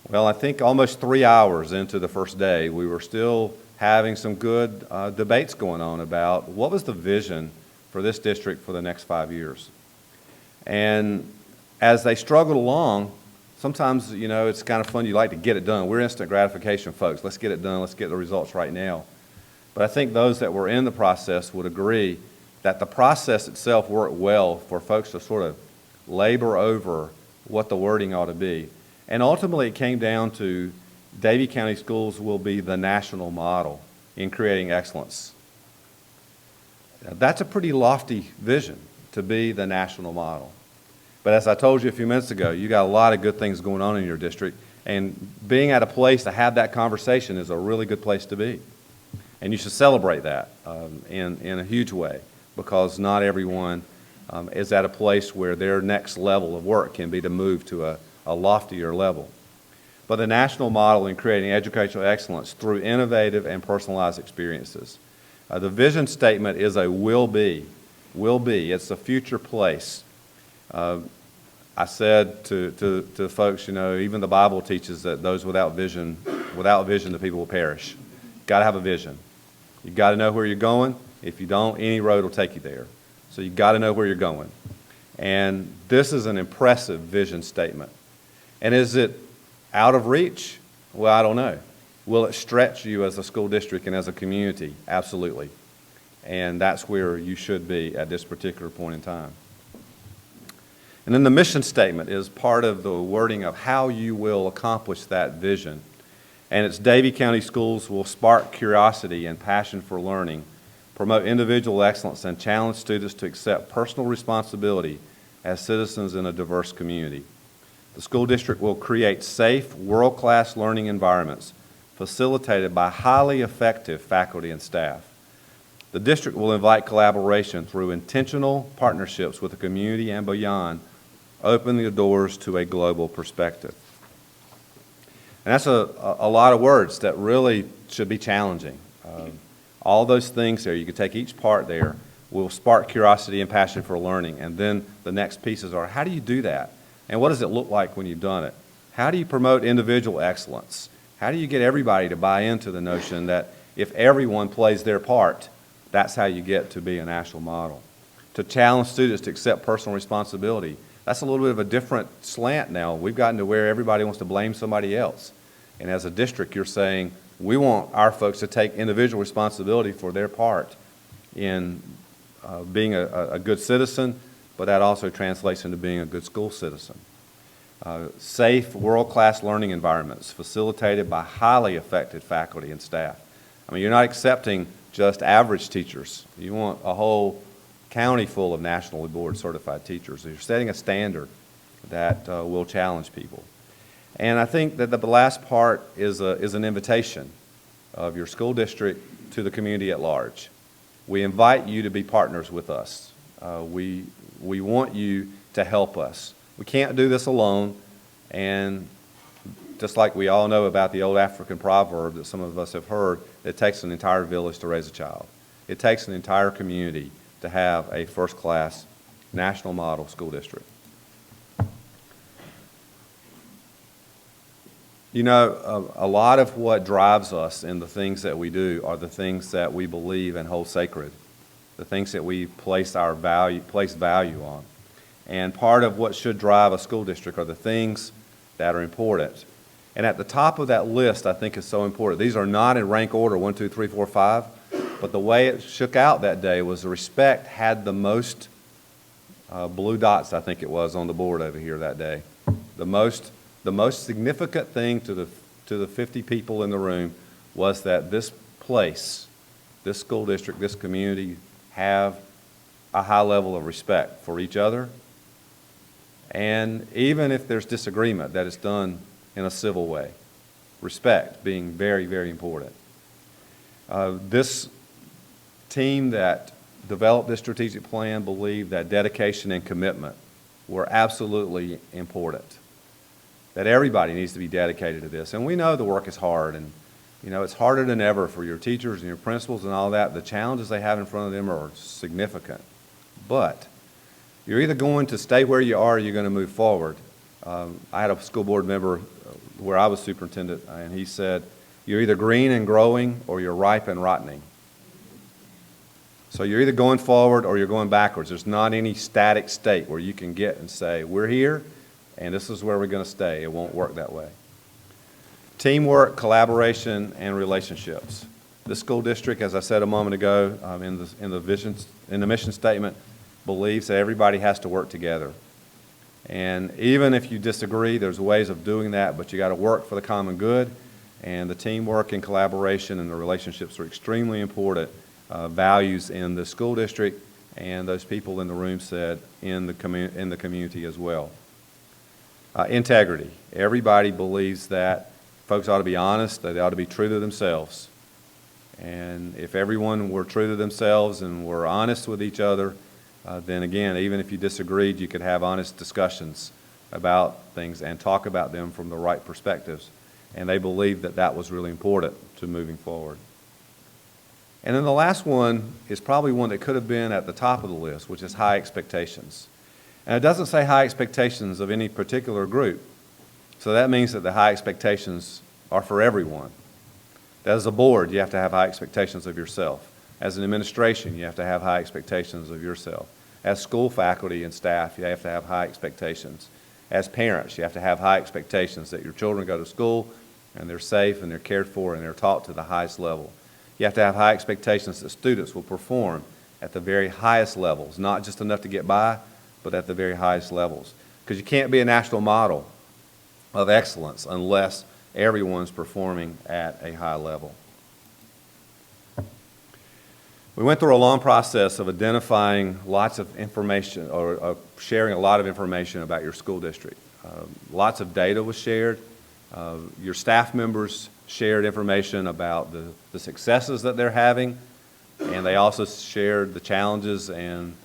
Well, I think almost 3 hours into the first day, we were still having some good debates going on about what was the vision for this district for the next 5 years. And as they struggled along, sometimes, it's kind of fun. You like to get it done. We're instant gratification folks. Let's get it done. Let's get the results right now. But I think those that were in the process would agree that the process itself worked well for folks to sort of labor over what the wording ought to be. And ultimately it came down to Davie County Schools will be the national model in creating excellence. Now, that's a pretty lofty vision, to be the national model. But as I told you a few minutes ago, you got a lot of good things going on in your district, and being at a place to have that conversation is a really good place to be. And you should celebrate that in a huge way, because not everyone is at a place where their next level of work can be to move to a loftier level. But the national model in creating educational excellence through innovative and personalized experiences. The vision statement is a will be. It's a future place. I said to folks, you know, even the Bible teaches that those without vision, the people will perish. Got to have a vision. You've got to know where you're going. If you don't, any road will take you there. So you've got to know where you're going. And this is an impressive vision statement. And is it out of reach? Well, I don't know. Will it stretch you as a school district and as a community? Absolutely. And that's where you should be at this particular point in time. And then the mission statement is part of the wording of how you will accomplish that vision. And it's Davie County Schools will spark curiosity and passion for learning, promote individual excellence, and challenge students to accept personal responsibility as citizens in a diverse community. The school district will create safe, world-class learning environments facilitated by highly effective faculty and staff. The district will invite collaboration through intentional partnerships with the community and beyond, opening the doors to a global perspective. And that's a lot of words that really should be challenging. All those things there, you can take each part there, will spark curiosity and passion for learning. And then the next pieces are, how do you do that? And what does it look like when you've done it? How do you promote individual excellence? How do you get everybody to buy into the notion that if everyone plays their part, that's how you get to be a national model? To challenge students to accept personal responsibility. That's a little bit of a different slant now. We've gotten to where everybody wants to blame somebody else. And as a district, you're saying, we want our folks to take individual responsibility for their part in being a good citizen, but that also translates into being a good school citizen. Safe, world-class learning environments facilitated by highly effective faculty and staff. I mean, you're not accepting just average teachers. You want a whole county full of nationally board certified teachers. You're setting a standard that will challenge people. And I think that the last part is an invitation of your school district to the community at large. We invite you to be partners with us. We want you to help us. We can't do this alone, and just like we all know about the old African proverb that some of us have heard, it takes an entire village to raise a child. It takes an entire community to have a first-class national model school district. You know, a lot of what drives us in the things that we do are the things that we believe and hold sacred, the things that we place value on. And part of what should drive a school district are the things that are important. And at the top of that list, I think, is so important. These are not in rank order, 1, 2, 3, 4, 5, but the way it shook out that day was the respect had the most blue dots, I think it was, on the board over here that day. The most significant thing to the 50 people in the room was that this place, this school district, this community have a high level of respect for each other. And even if there's disagreement, that it's done in a civil way. Respect being very, very important. This team that developed this strategic plan believed that dedication and commitment were absolutely important. That everybody needs to be dedicated to this. And we know the work is hard, and you know, it's harder than ever for your teachers and your principals and all that. The challenges they have in front of them are significant. But you're either going to stay where you are or you're going to move forward. I had a school board member where I was superintendent, and he said, you're either green and growing or you're ripe and rotting. So you're either going forward or you're going backwards. There's not any static state where you can get and say, we're here and this is where we're going to stay. It won't work that way. Teamwork, collaboration, and relationships. This school district, as I said a moment ago, in the mission statement, believes that everybody has to work together. And even if you disagree, there's ways of doing that, but you got to work for the common good. And the teamwork and collaboration and the relationships are extremely important values in the school district and those people in the room said in the community as well. Integrity. Everybody believes that folks ought to be honest, that they ought to be true to themselves. And if everyone were true to themselves and were honest with each other, then again, even if you disagreed, you could have honest discussions about things and talk about them from the right perspectives. And they believed that that was really important to moving forward. And then the last one is probably one that could have been at the top of the list, which is high expectations. And it doesn't say high expectations of any particular group. So that means that the high expectations are for everyone. As a board, you have to have high expectations of yourself. As an administration, you have to have high expectations of yourself. As school faculty and staff, you have to have high expectations. As parents, you have to have high expectations that your children go to school and they're safe and they're cared for and they're taught to the highest level. You have to have high expectations that students will perform at the very highest levels, not just enough to get by, but at the very highest levels. Because you can't be a national model of excellence unless everyone's performing at a high level. We went through a long process of identifying lots of information or sharing a lot of information about your school district. Lots of data was shared. Your staff members shared information about the successes that they're having, and they also shared the challenges and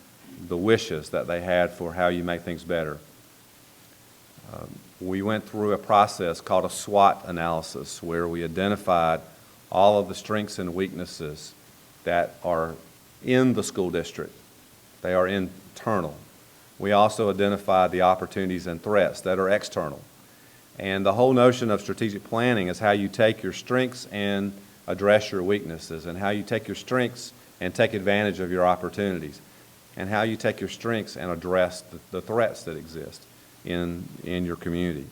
the wishes that they had for how you make things better. We went through a process called a SWOT analysis where we identified all of the strengths and weaknesses that are in the school district. They are internal. We also identified the opportunities and threats that are external. And the whole notion of strategic planning is how you take your strengths and address your weaknesses, and how you take your strengths and take advantage of your opportunities, and how you take your strengths and address the threats that exist in your community.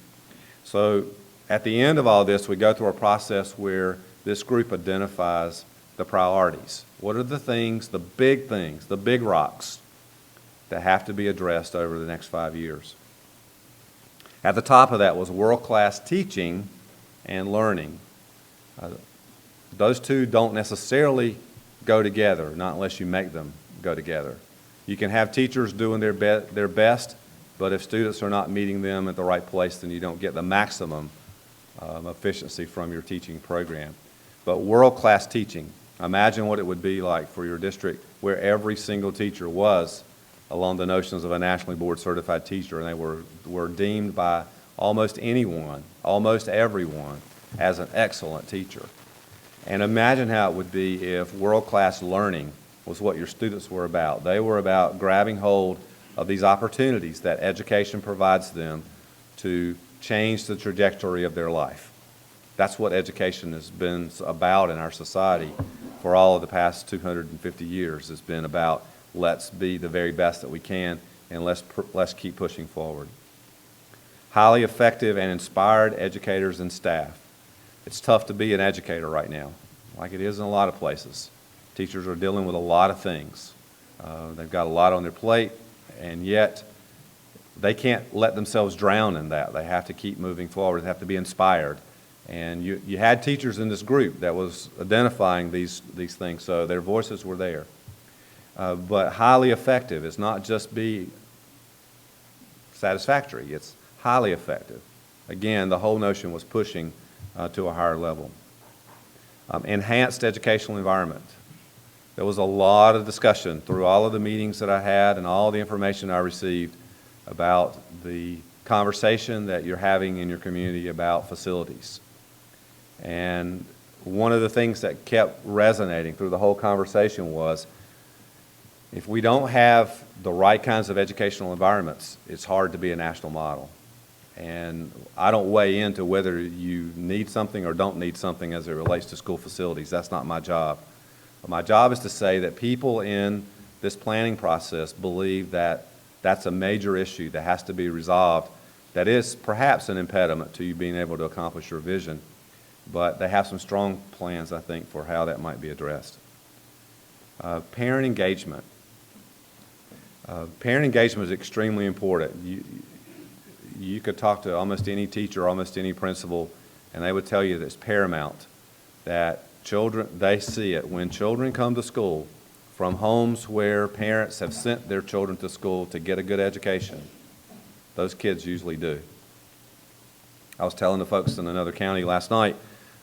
So at the end of all this, we go through a process where this group identifies the priorities. What are the things, the big rocks that have to be addressed over the next 5 years? At the top of that was world-class teaching and learning. Those two don't necessarily go together, not unless you make them go together. You can have teachers doing their best, but if students are not meeting them at the right place, then you don't get the maximum efficiency from your teaching program. But world-class teaching, imagine what it would be like for your district where every single teacher was along the notions of a nationally board certified teacher, and they were deemed by almost anyone, almost everyone, as an excellent teacher. And imagine how it would be if world-class learning was what your students were about. They were about grabbing hold of these opportunities that education provides them to change the trajectory of their life. That's what education has been about in our society for all of the past 250 years. It's been about let's be the very best that we can, and let's keep pushing forward. Highly effective and inspired educators and staff. It's tough to be an educator right now, like it is in a lot of places. Teachers are dealing with a lot of things. They've got a lot on their plate, and yet they can't let themselves drown in that. They have to keep moving forward. They have to be inspired. And you had teachers in this group that was identifying these things, so their voices were there. But highly effective is not just be satisfactory, it's highly effective. Again, the whole notion was pushing to a higher level. Enhanced educational environment. There was a lot of discussion through all of the meetings that I had and all the information I received about the conversation that you're having in your community about facilities. And one of the things that kept resonating through the whole conversation was, if we don't have the right kinds of educational environments, it's hard to be a national model. And I don't weigh into whether you need something or don't need something as it relates to school facilities. That's not my job. But my job is to say that people in this planning process believe that that's a major issue that has to be resolved, that is perhaps an impediment to you being able to accomplish your vision. But they have some strong plans, I think, for how that might be addressed. Parent engagement. Parent engagement is extremely important. You could talk to almost any teacher, almost any principal, and they would tell you that it's paramount that children, they see it. When children come to school, from homes where parents have sent their children to school to get a good education. Those kids usually do. I was telling the folks in another county last night,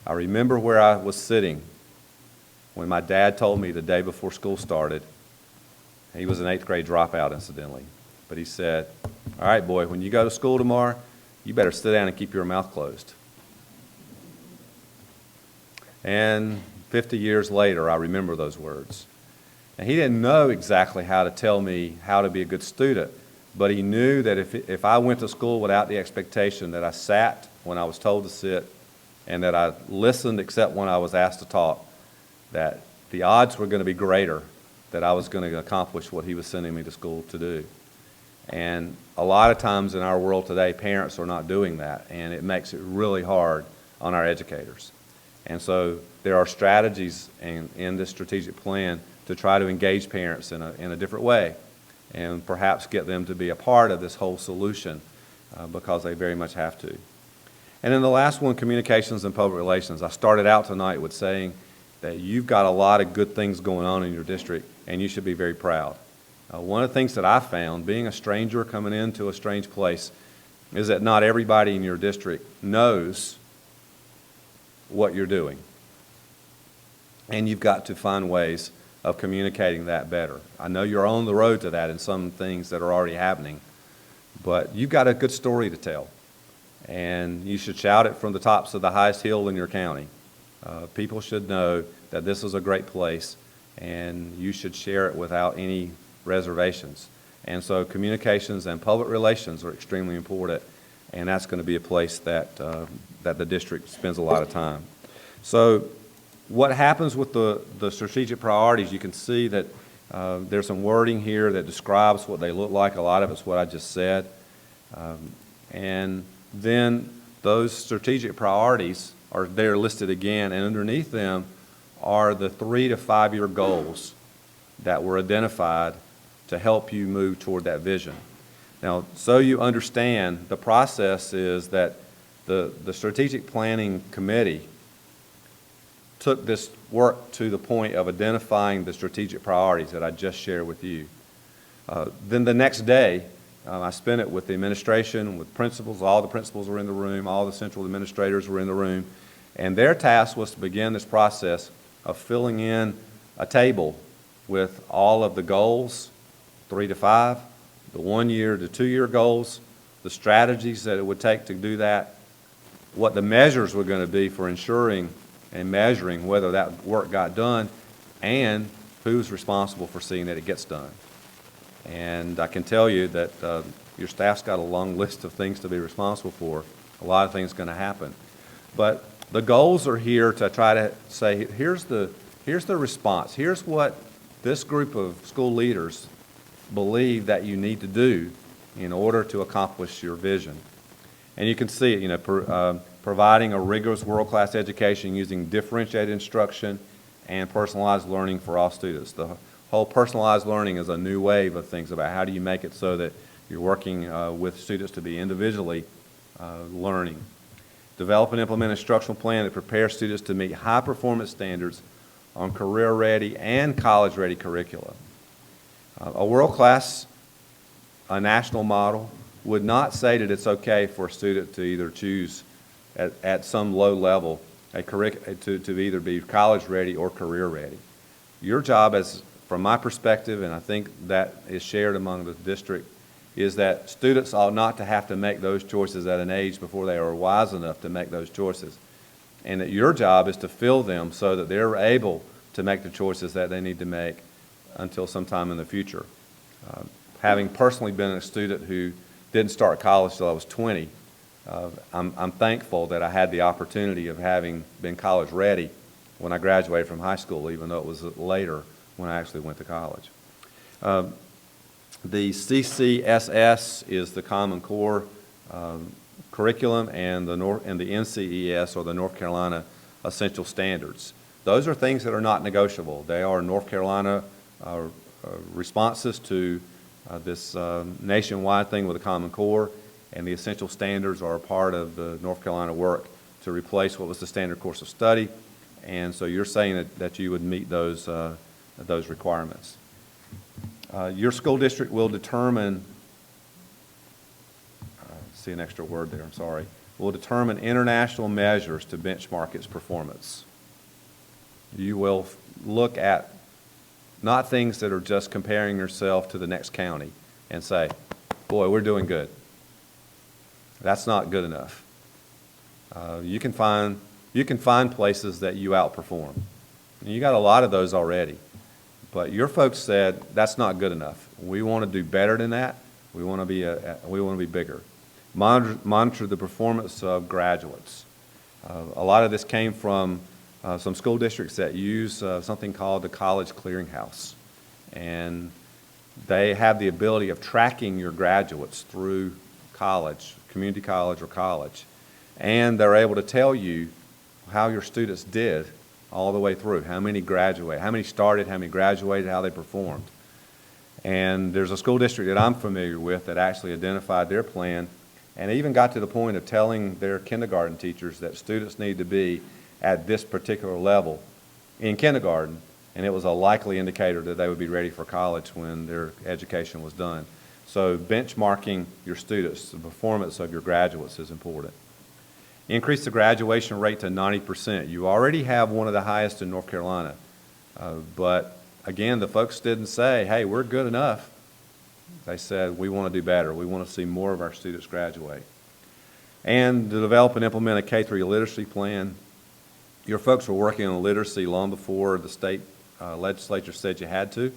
I remember where I was sitting when my dad told me the day before school started. He was an 8th grade dropout, incidentally. But he said, all right, boy, when you go to school tomorrow, you better sit down and keep your mouth closed. And 50 years later, I remember those words. And he didn't know exactly how to tell me how to be a good student, but he knew that if I went to school without the expectation that I sat when I was told to sit and that I listened except when I was asked to talk, that the odds were going to be greater that I was going to accomplish what he was sending me to school to do. And a lot of times in our world today, parents are not doing that, and it makes it really hard on our educators. And so there are strategies in this strategic plan to try to engage parents in a different way and perhaps get them to be a part of this whole solution because they very much have to. And then the last one, communications and public relations. I started out tonight with saying that you've got a lot of good things going on in your district, and you should be very proud. One of the things that I found, being a stranger coming into a strange place, is that not everybody in your district knows what you're doing. And you've got to find ways of communicating that better. I know you're on the road to that in some things that are already happening, but you've got a good story to tell. And you should shout it from the tops of the highest hill in your county. People should know that this is a great place, and you should share it without any reservations. And so communications and public relations are extremely important, and that's going to be a place that the district spends a lot of time. So what happens with the strategic priorities, you can see that there's some wording here that describes what they look like. A lot of it's what I just said. And then those strategic priorities are there listed again, and underneath them are the 3 to 5 year goals that were identified to help you move toward that vision. Now, so you understand, the process is that the Strategic Planning Committee took this work to the point of identifying the strategic priorities that I just shared with you. Then the next day, I spent it with the administration, with principals. All the principals were in the room, all the central administrators were in the room, and their task was to begin this process of filling in a table with all of the goals, 3 to 5, the 1 year to 2 year goals, the strategies that it would take to do that, what the measures were going to be for ensuring and measuring whether that work got done, and who's responsible for seeing that it gets done. And I can tell you that your staff's got a long list of things to be responsible for. A lot of things going to happen. But the goals are here to try to say, here's the response. Here's what this group of school leaders believe that you need to do in order to accomplish your vision. And you can see it, providing a rigorous world-class education using differentiated instruction and personalized learning for all students. The whole personalized learning is a new wave of things about how do you make it so that you're working with students to be individually learning. Develop and implement an instructional plan that prepares students to meet high-performance standards on career-ready and college-ready curricula. A world-class, a national model would not say that it's okay for a student to either choose at some low level to either be college-ready or career-ready. Your job, from my perspective, and I think that is shared among the district, is that students ought not to have to make those choices at an age before they are wise enough to make those choices. And that your job is to fill them so that they're able to make the choices that they need to make until sometime in the future. Having personally been a student who didn't start college till I was 20, I'm thankful that I had the opportunity of having been college ready when I graduated from high school, even though it was later when I actually went to college. The CCSS is the Common Core curriculum, and the NCES, or the North Carolina Essential Standards. Those are things that are not negotiable. They are North Carolina responses to this nationwide thing with the Common Core, and the Essential Standards are a part of the North Carolina work to replace what was the standard course of study. And so you're saying that you would meet those those requirements. Your school district will determine, see an extra word there, I'm sorry, will determine international measures to benchmark its performance. You will look at not things that are just comparing yourself to the next county and say, boy, we're doing good. That's not good enough. You can find places that you outperform. And you got a lot of those already. But your folks said, that's not good enough. We want to do better than that. We want to be bigger. Monitor the performance of graduates. A lot of this came from some school districts that use something called the College Clearinghouse. And they have the ability of tracking your graduates through college, community college or college. And they're able to tell you how your students did all the way through, how many graduated, how many started, how many graduated, how they performed. And there's a school district that I'm familiar with that actually identified their plan and even got to the point of telling their kindergarten teachers that students need to be at this particular level in kindergarten, and it was a likely indicator that they would be ready for college when their education was done. So benchmarking your students, the performance of your graduates is important. Increase the graduation rate to 90%. You already have one of the highest in North Carolina. But again, the folks didn't say, hey, we're good enough. They said, we want to do better. We want to see more of our students graduate. And to develop and implement a K-3 literacy plan. Your folks were working on literacy long before the state legislature said you had to.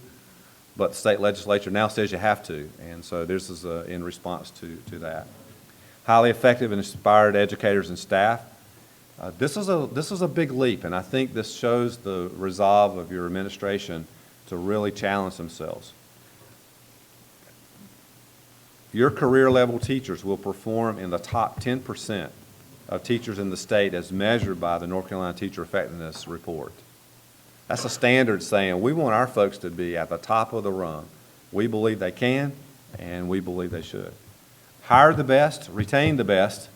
But the state legislature now says you have to. And so this is in response to that. Highly effective and inspired educators and staff. This is a big leap, and I think this shows the resolve of your administration to really challenge themselves. Your career level teachers will perform in the top 10% of teachers in the state as measured by the North Carolina Teacher Effectiveness Report. That's a standard saying we want our folks to be at the top of the rung. We believe they can, and we believe they should. Hire the best, retain the best,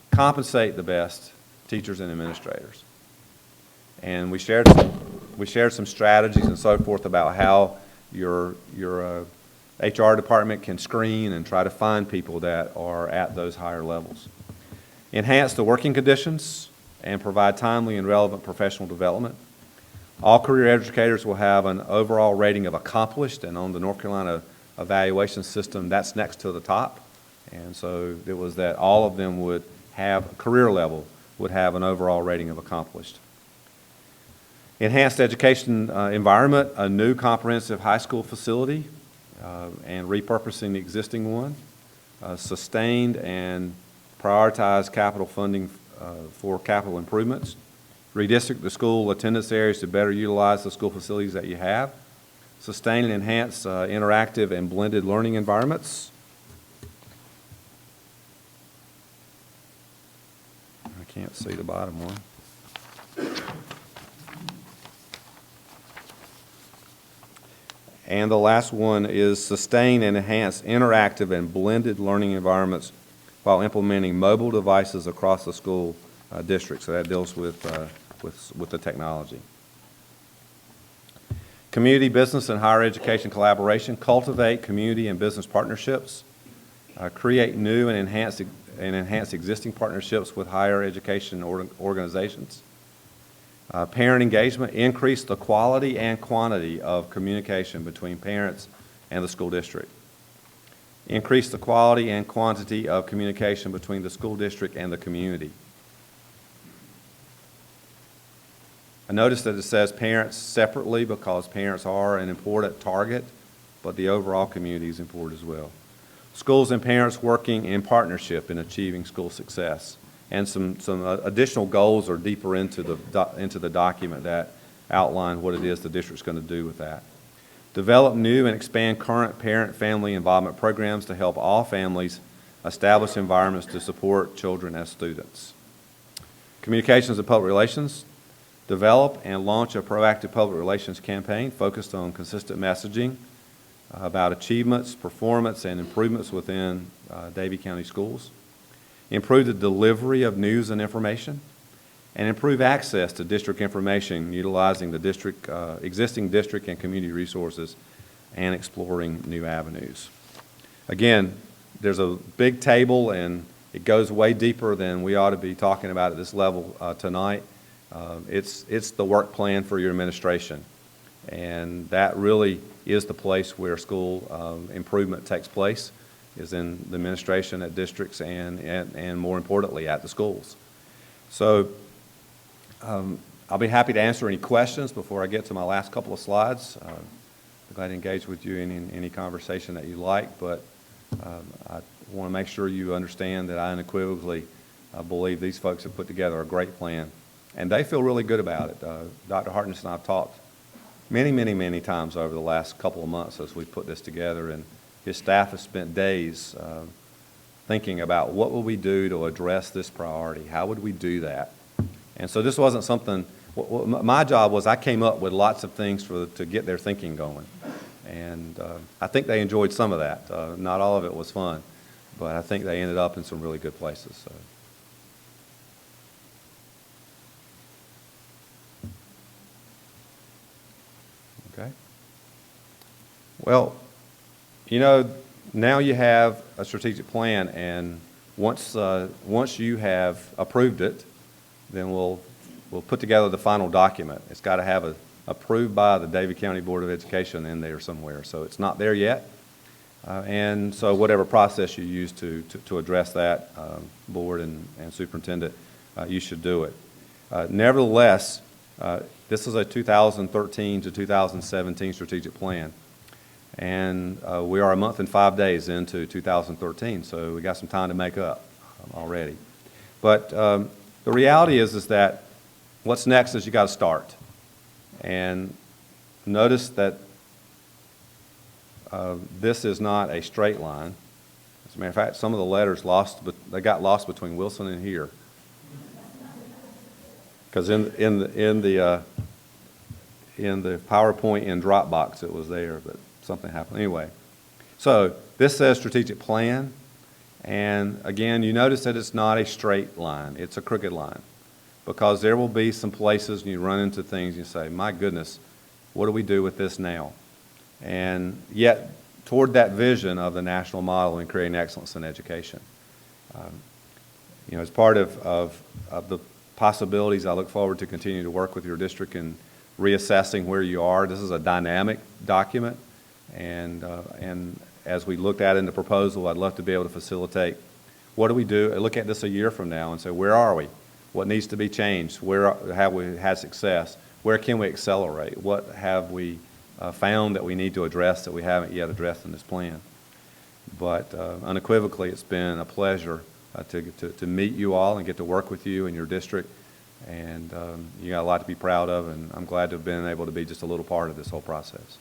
compensate the best teachers and administrators. And we shared some strategies and so forth about how your HR department can screen and try to find people that are at those higher levels. Enhance the working conditions and provide timely and relevant professional development. All career educators will have an overall rating of accomplished, and on the North Carolina evaluation system, that's next to the top. And so it was that all of them would have, career level, would have an overall rating of accomplished. Enhanced education environment, a new comprehensive high school facility and repurposing the existing one. Sustained and prioritized capital funding for capital improvements. Redistrict the school attendance areas to better utilize the school facilities that you have. Sustain and enhance interactive and blended learning environments. I can't see the bottom one. And the last one is sustain and enhance interactive and blended learning environments while implementing mobile devices across the school district. So that deals with the technology. Community, business, and higher education collaboration. Cultivate community and business partnerships. Create new and enhance existing partnerships with higher education organizations. Parent engagement. Increase the quality and quantity of communication between parents and the school district. Increase the quality and quantity of communication between the school district and the community. I noticed that it says parents separately because parents are an important target, but the overall community is important as well. Schools and parents working in partnership in achieving school success. And some additional goals are deeper into the document that outline what it is the district's going to do with that. Develop new and expand current parent-family involvement programs to help all families establish environments to support children as students. Communications and public relations. Develop and launch a proactive public relations campaign focused on consistent messaging about achievements, performance, and improvements within Davie County schools. Improve the delivery of news and information. and improve access to district information utilizing the district, existing district and community resources and exploring new avenues. Again, there's a big table, and it goes way deeper than we ought to be talking about at this level tonight. It's the work plan for your administration, and that really is the place where school improvement takes place, is in the administration at districts and more importantly, at the schools. So I'll be happy to answer any questions before I get to my last couple of slides. I'm glad to engage with you in any conversation that you like, but I want to make sure you understand that I unequivocally believe these folks have put together a great plan, and they feel really good about it. Dr. Hartness and I have talked many times over the last couple of months as we put this together, and his staff has spent days thinking about what will we do to address this priority? How would we do that? And so this wasn't something, my job was I came up with lots of things to get their thinking going. And I think they enjoyed some of that. Not all of it was fun, but I think they ended up in some really good places. So. Okay. Well, you know, now you have a strategic plan, and once you have approved it, then we'll put together the final document. It's got to have approved by the Davie County Board of Education in there somewhere. So it's not there yet. And so whatever process you use to address that, board and superintendent, you should do it. Nevertheless, this is a 2013 to 2017 strategic plan. And we are a month and 5 days into 2013, so we got some time to make up already. But the reality is that what's next is you got to start. And notice that this is not a straight line. As a matter of fact, some of the letters they got lost between Wilson and here. Because in the PowerPoint in Dropbox it was there, but something happened. Anyway, so this says strategic plan, and again, you notice that it's not a straight line. It's a crooked line, because there will be some places and you run into things and you say, my goodness, what do we do with this now? And yet, toward that vision of the national model in creating excellence in education. You know, as part of the possibilities, I look forward to continue to work with your district in reassessing where you are. This is a dynamic document, and as we looked at in the proposal, I'd love to be able to facilitate what do we do, look at this a year from now and say, where are we? What needs to be changed? Where have we had success? Where can we accelerate? What have we found that we need to address that we haven't yet addressed in this plan? But unequivocally, it's been a pleasure to meet you all and get to work with you in your district. And you got a lot to be proud of, and I'm glad to have been able to be just a little part of this whole process.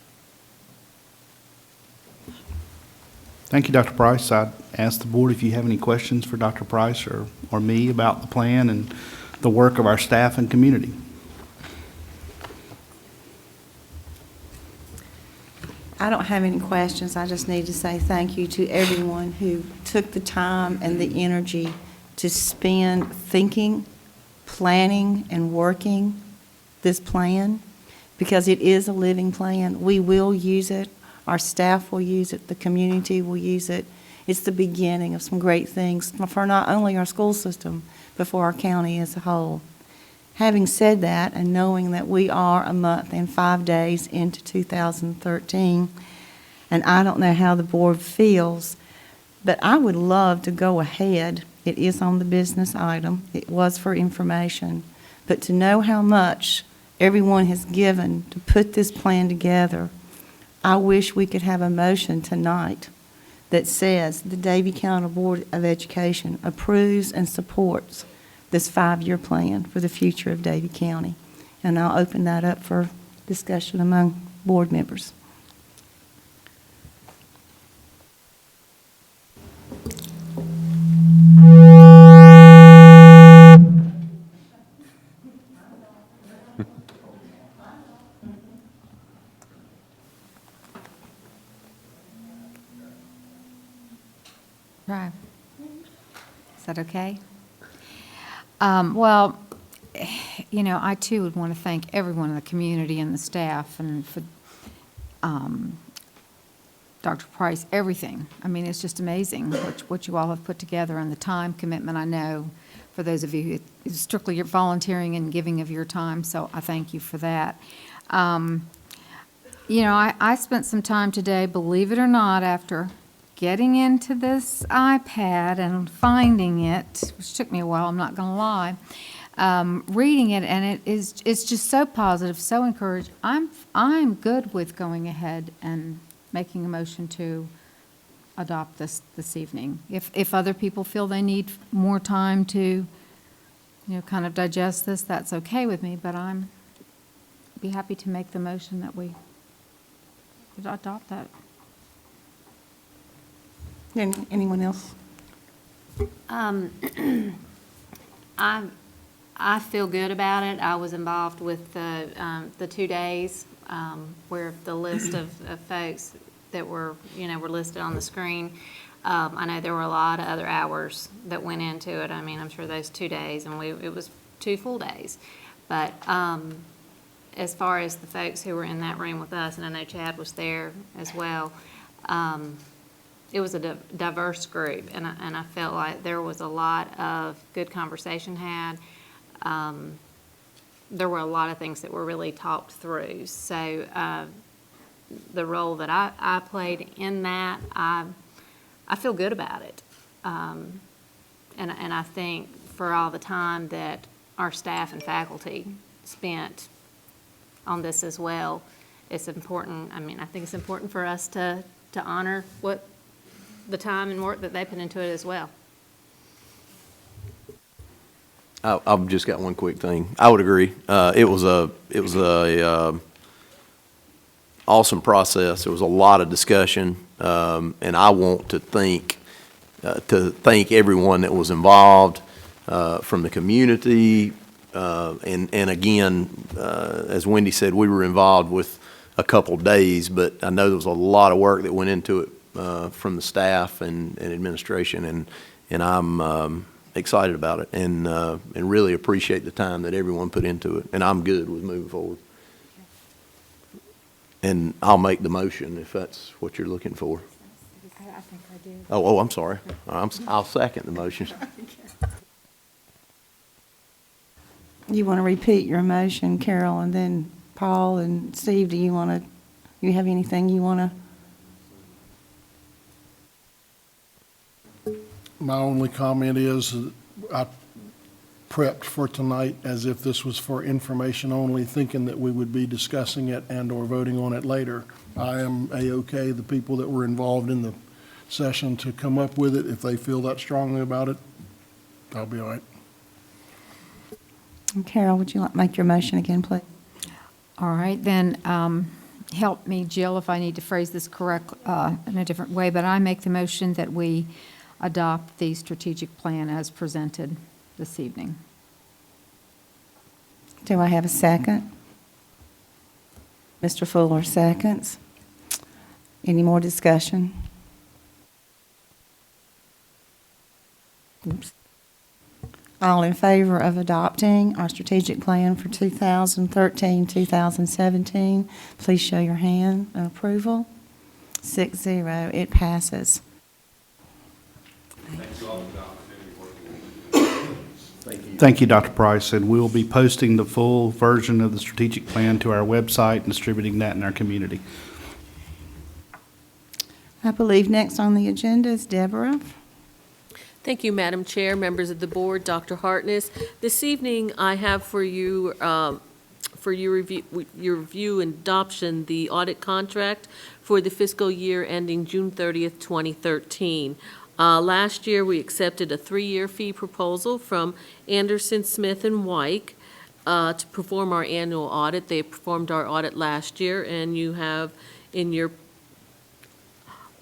Thank you, Dr. Price. I'd ask the board if you have any questions for Dr. Price or me about the plan and the work of our staff and community.
I don't have any questions. I just need to say thank you to everyone who took the time and the energy to spend thinking, planning, and working this plan, because it is a living plan. We will use it. Our staff will use it. The community will use it. It's the beginning of some great things for not only our school system, but for our county as a whole. Having said that, and knowing that we are a month and 5 days into 2013, and I don't know how the board feels, but I would love to go ahead. It is on the business item. It was for information. But to know how much everyone has given to put this plan together, I wish we could have a motion tonight that says the Davie County Board of Education approves and supports this 5-year plan for the future of Davie County. And I'll open that up for discussion among board members.
Right. Is that okay? Well, I too would want to thank everyone in the community and the staff and for Dr. Price, everything. I mean, it's just amazing what you all have put together and the time commitment, I know, for those of you who strictly you're volunteering and giving of your time, so I thank you for that. I spent some time today, believe it or not, after getting into this iPad and finding it, which took me a while, I'm not going to lie, reading it, and it's just so positive, so encouraged. I'm good with going ahead and making a motion to adopt this evening. If other people feel they need more time to, kind of digest this, that's okay with me, but be happy to make the motion that we adopt that.
Anyone else?
I feel good about it. I was involved with the 2 days where the list of folks that were listed on the screen. I know there were a lot of other hours that went into it. I mean, I'm sure those 2 days, and it was 2 full days. But as far as the folks who were in that room with us, and I know Chad was there as well, it was a diverse group, and I felt like there was a lot of good conversation had. There were a lot of things that were really talked through. So the role that I played in that, I feel good about it. And I think for all the time that our staff and faculty spent on this as well, it's important. I mean, I think it's important for us to honor what the time and work that they put into it as well.
I've just got one quick thing. I would agree. It was a awesome process. There was a lot of discussion, and I want to thank everyone that was involved, from the community, and again, as Wendy said, we were involved with a couple days, but I know there was a lot of work that went into it from the staff and administration, and I'm excited about it, and really appreciate the time that everyone put into it, and I'm good with moving forward. And I'll make the motion if that's what you're looking for.
I think I did.
Oh, I'm sorry. I'll second the motion.
You want to repeat your motion, Carol, and then Paul and Steve, do you have anything you want to?
My only comment is that I prepped for tonight as if this was for information only, thinking that we would be discussing it and/or voting on it later. I am A-OK, the people that were involved in the session to come up with it. If they feel that strongly about it, I'll be all right.
And Carol, would you like to make your motion again, please?
All right, then help me, Jill, if I need to phrase this correct in a different way, but I make the motion that we adopt the strategic plan as presented this evening.
Do I have a second? Mr. Fuller seconds. Any more discussion? Oops. All in favor of adopting our strategic plan for 2013-2017, please show your hand in approval. 6-0, it passes.
Thank you, Dr. Price, and we'll be posting the full version of the strategic plan to our website and distributing that in our community.
I believe next on the agenda is Deborah.
Thank you, Madam Chair, members of the board, Dr. Hartness. This evening, I have for your review and adoption the audit contract for the fiscal year ending June 30th, 2013. Last year, we accepted a 3-year fee proposal from Anderson, Smith & Wyke to perform our annual audit. They performed our audit last year, and you have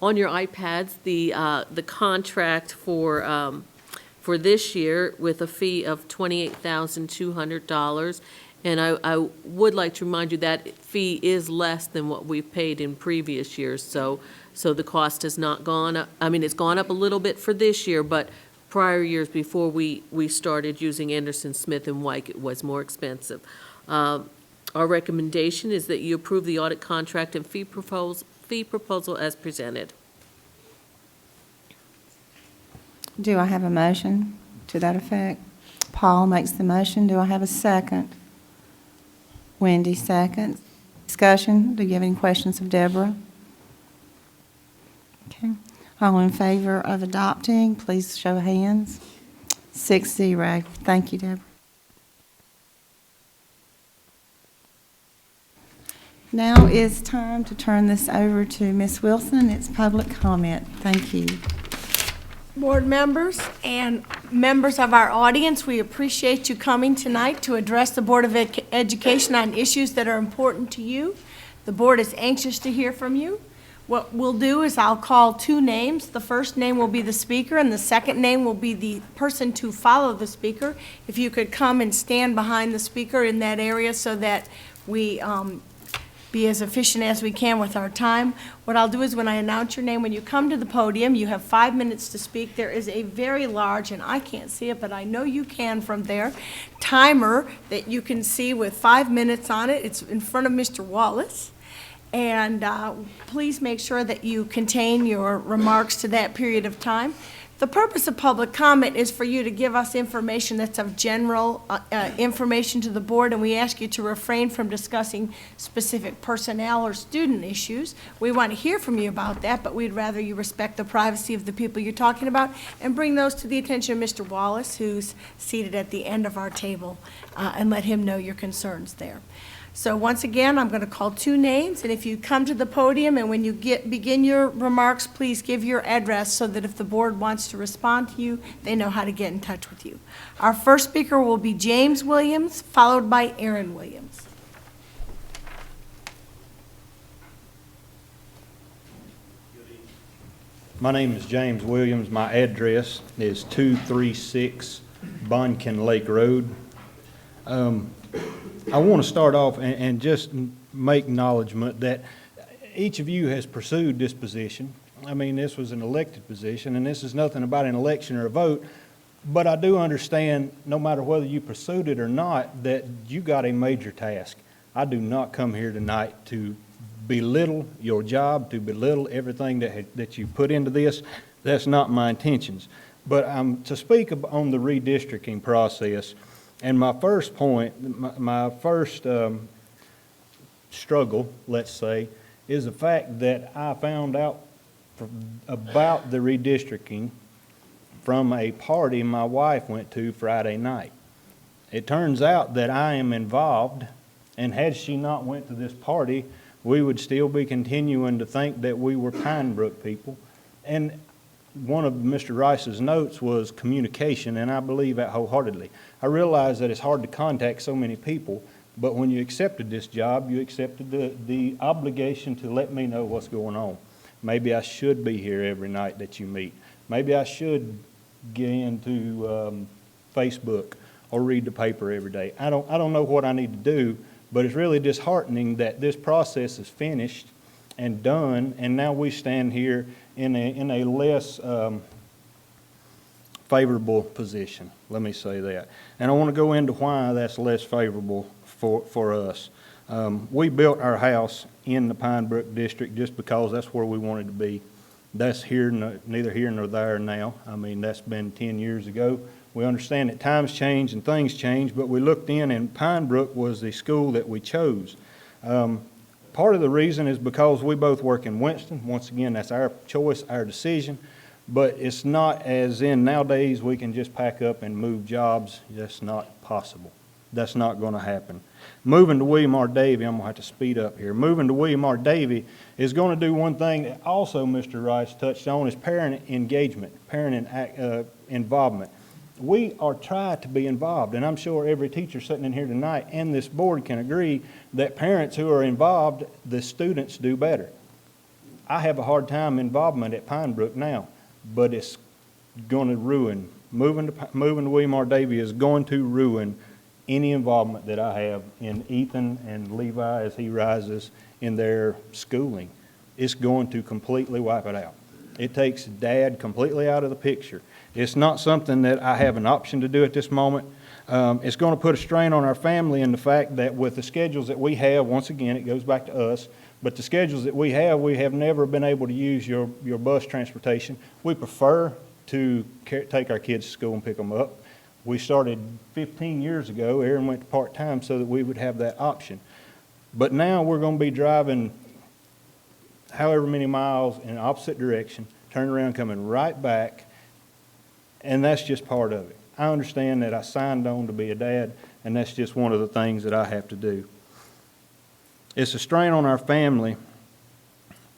on your iPads the contract for this year with a fee of $28,200. And I would like to remind you that fee is less than what we've paid in previous years. So the cost has not gone up. I mean, it's gone up a little bit for this year, but prior years before we started using Anderson, Smith and White, it was more expensive. Our recommendation is that you approve the audit contract and fee proposal as presented.
Do I have a motion to that effect? Paul makes the motion. Do I have a second? Wendy seconds. Discussion. Do you have any questions of Deborah? Okay. All in favor of adopting, please show of hands. 6-0. Thank you, Deborah. Now is time to turn this over to Ms. Wilson. It's public comment. Thank you.
Board members and members of our audience, we appreciate you coming tonight to address the Board of Education on issues that are important to you. The board is anxious to hear from you. What we'll do is I'll call two names. The first name will be the speaker, and the second name will be the person to follow the speaker. If you could come and stand behind the speaker in that area so that we be as efficient as we can with our time. What I'll do is when I announce your name, when you come to the podium, you have 5 minutes to speak. There is a very large, and I can't see it, but I know you can from there, timer that you can see with 5 minutes on it. It's in front of Mr. Wallace. And please make sure that you contain your remarks to that period of time. The purpose of public comment is for you to give us information that's of general information to the board, and we ask you to refrain from discussing specific personnel or student issues. We want to hear from you about that, but we'd rather you respect the privacy of the people you're talking about and bring those to the attention of Mr. Wallace, who's seated at the end of our table, and let him know your concerns there. So once again, I'm going to call two names, and if you come to the podium and when you begin your remarks, please give your address so that if the board wants to respond to you, they know how to get in touch with you. Our first speaker will be James Williams, followed by Aaron Williams.
My name is James Williams. My address is 236 Bonkin Lake Road. I want to start off and just make acknowledgement that each of you has pursued this position. I mean, this was an elected position, and this is nothing about an election or a vote, but I do understand, no matter whether you pursued it or not, that you got a major task. I do not come here tonight to belittle your job, to belittle everything that you put into this. That's not my intentions. But to speak on the redistricting process, and my first point, my first struggle, let's say, is the fact that I found out about the redistricting from a party my wife went to Friday night. It turns out that I am involved, and had she not went to this party, we would still be continuing to think that we were Pine Brook people. And one of Mr. Rice's notes was communication, and I believe that wholeheartedly. I realize that it's hard to contact so many people, but when you accepted this job, you accepted the obligation to let me know what's going on. Maybe I should be here every night that you meet. Maybe I should get into Facebook or read the paper every day. I don't know what I need to do, but it's really disheartening that this process is finished and done, and now we stand here in a less favorable position. Let me say that. And I want to go into why that's less favorable for us. We built our house in the Pine Brook District just because that's where we wanted to be. That's neither here nor there now. I mean, that's been 10 years ago. We understand that times change and things change, but we looked in and Pine Brook was the school that we chose. Part of the reason is because we both work in Winston. Once again, that's our choice, our decision. But it's not as in nowadays we can just pack up and move jobs. That's not possible. That's not going to happen. Moving to William R. Davie, I'm going to have to speed up here. Moving to William R. Davie is going to do one thing that also Mr. Rice touched on is parent engagement, parent involvement. We are trying to be involved, and I'm sure every teacher sitting in here tonight and this board can agree that parents who are involved, the students do better. I have a hard time involvement at Pine Brook now, but it's going to ruin. Moving to William R. Davie is going to ruin any involvement that I have in Ethan and Levi as he rises in their schooling. It's going to completely wipe it out. It takes Dad completely out of the picture. It's not something that I have an option to do at this moment. It's going to put a strain on our family in the fact that with the schedules that we have, once again, it goes back to us, but the schedules that we have never been able to use your bus transportation. We prefer to take our kids to school and pick them up. We started 15 years ago. Aaron went to part-time so that we would have that option. But now we're going to be driving however many miles in the opposite direction, turning around, coming right back, and that's just part of it. I understand that I signed on to be a dad, and that's just one of the things that I have to do. It's a strain on our family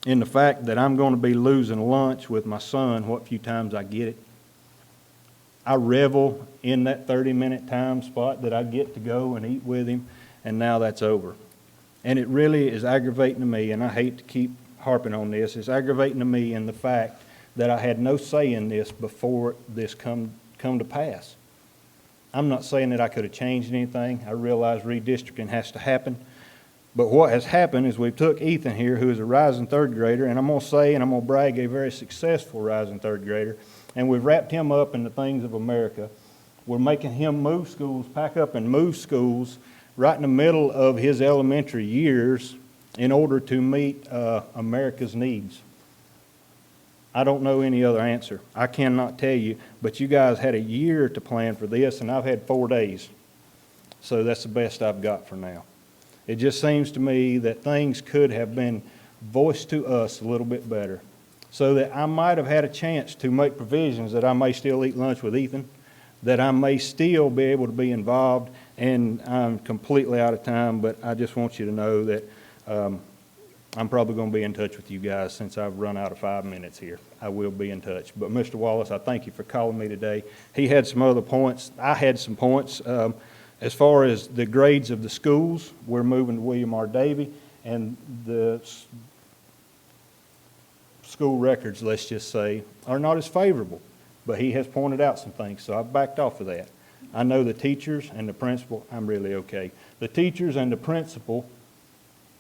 in the fact that I'm going to be losing lunch with my son what few times I get it. I revel in that 30-minute time spot that I get to go and eat with him, and now that's over. And it really is aggravating to me, and I hate to keep harping on this, it's aggravating to me in the fact that I had no say in this before this come to pass. I'm not saying that I could have changed anything. I realize redistricting has to happen. But what has happened is we've took Ethan here, who is a rising third grader, and I'm going to say, and I'm going to brag, a very successful rising third grader, and we've wrapped him up in the things of America. We're making him move schools, pack up and move schools right in the middle of his elementary years in order to meet America's needs. I don't know any other answer. I cannot tell you, but you guys had a year to plan for this, and I've had 4 days. So that's the best I've got for now. It just seems to me that things could have been voiced to us a little bit better so that I might have had a chance to make provisions that I may still eat lunch with Ethan, that I may still be able to be involved, and I'm completely out of time, but I just want you to know that I'm probably going to be in touch with you guys since I've run out of 5 minutes here. I will be in touch. But Mr. Wallace, I thank you for calling me today. He had some other points. I had some points. As far as the grades of the schools, we're moving to William R. Davie, and the school records, let's just say, are not as favorable. But he has pointed out some things, so I've backed off of that. I know the teachers and the principal, I'm really okay. The teachers and the principal,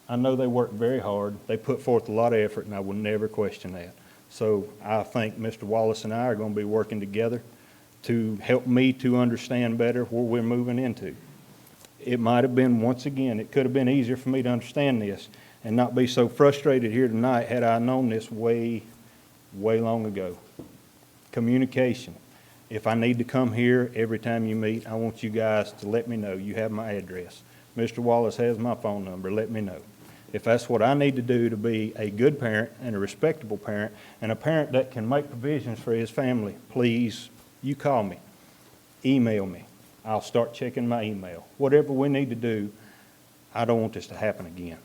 I know they work very hard. They put forth a lot of effort, and I will never question that. So I think Mr. Wallace and I are going to be working together to help me to understand better where we're moving into. It might have been, once again, it could have been easier for me to understand this and not be so frustrated here tonight had I known this way long ago. Communication. If I need to come here every time you meet, I want you guys to let me know. You have my address. Mr. Wallace has my phone number. Let me know. If that's what I need to do to be a good parent and a respectable parent and a parent that can make provisions for his family, please, you call me. Email me. I'll start checking my email. Whatever we need to do, I don't want this to happen again.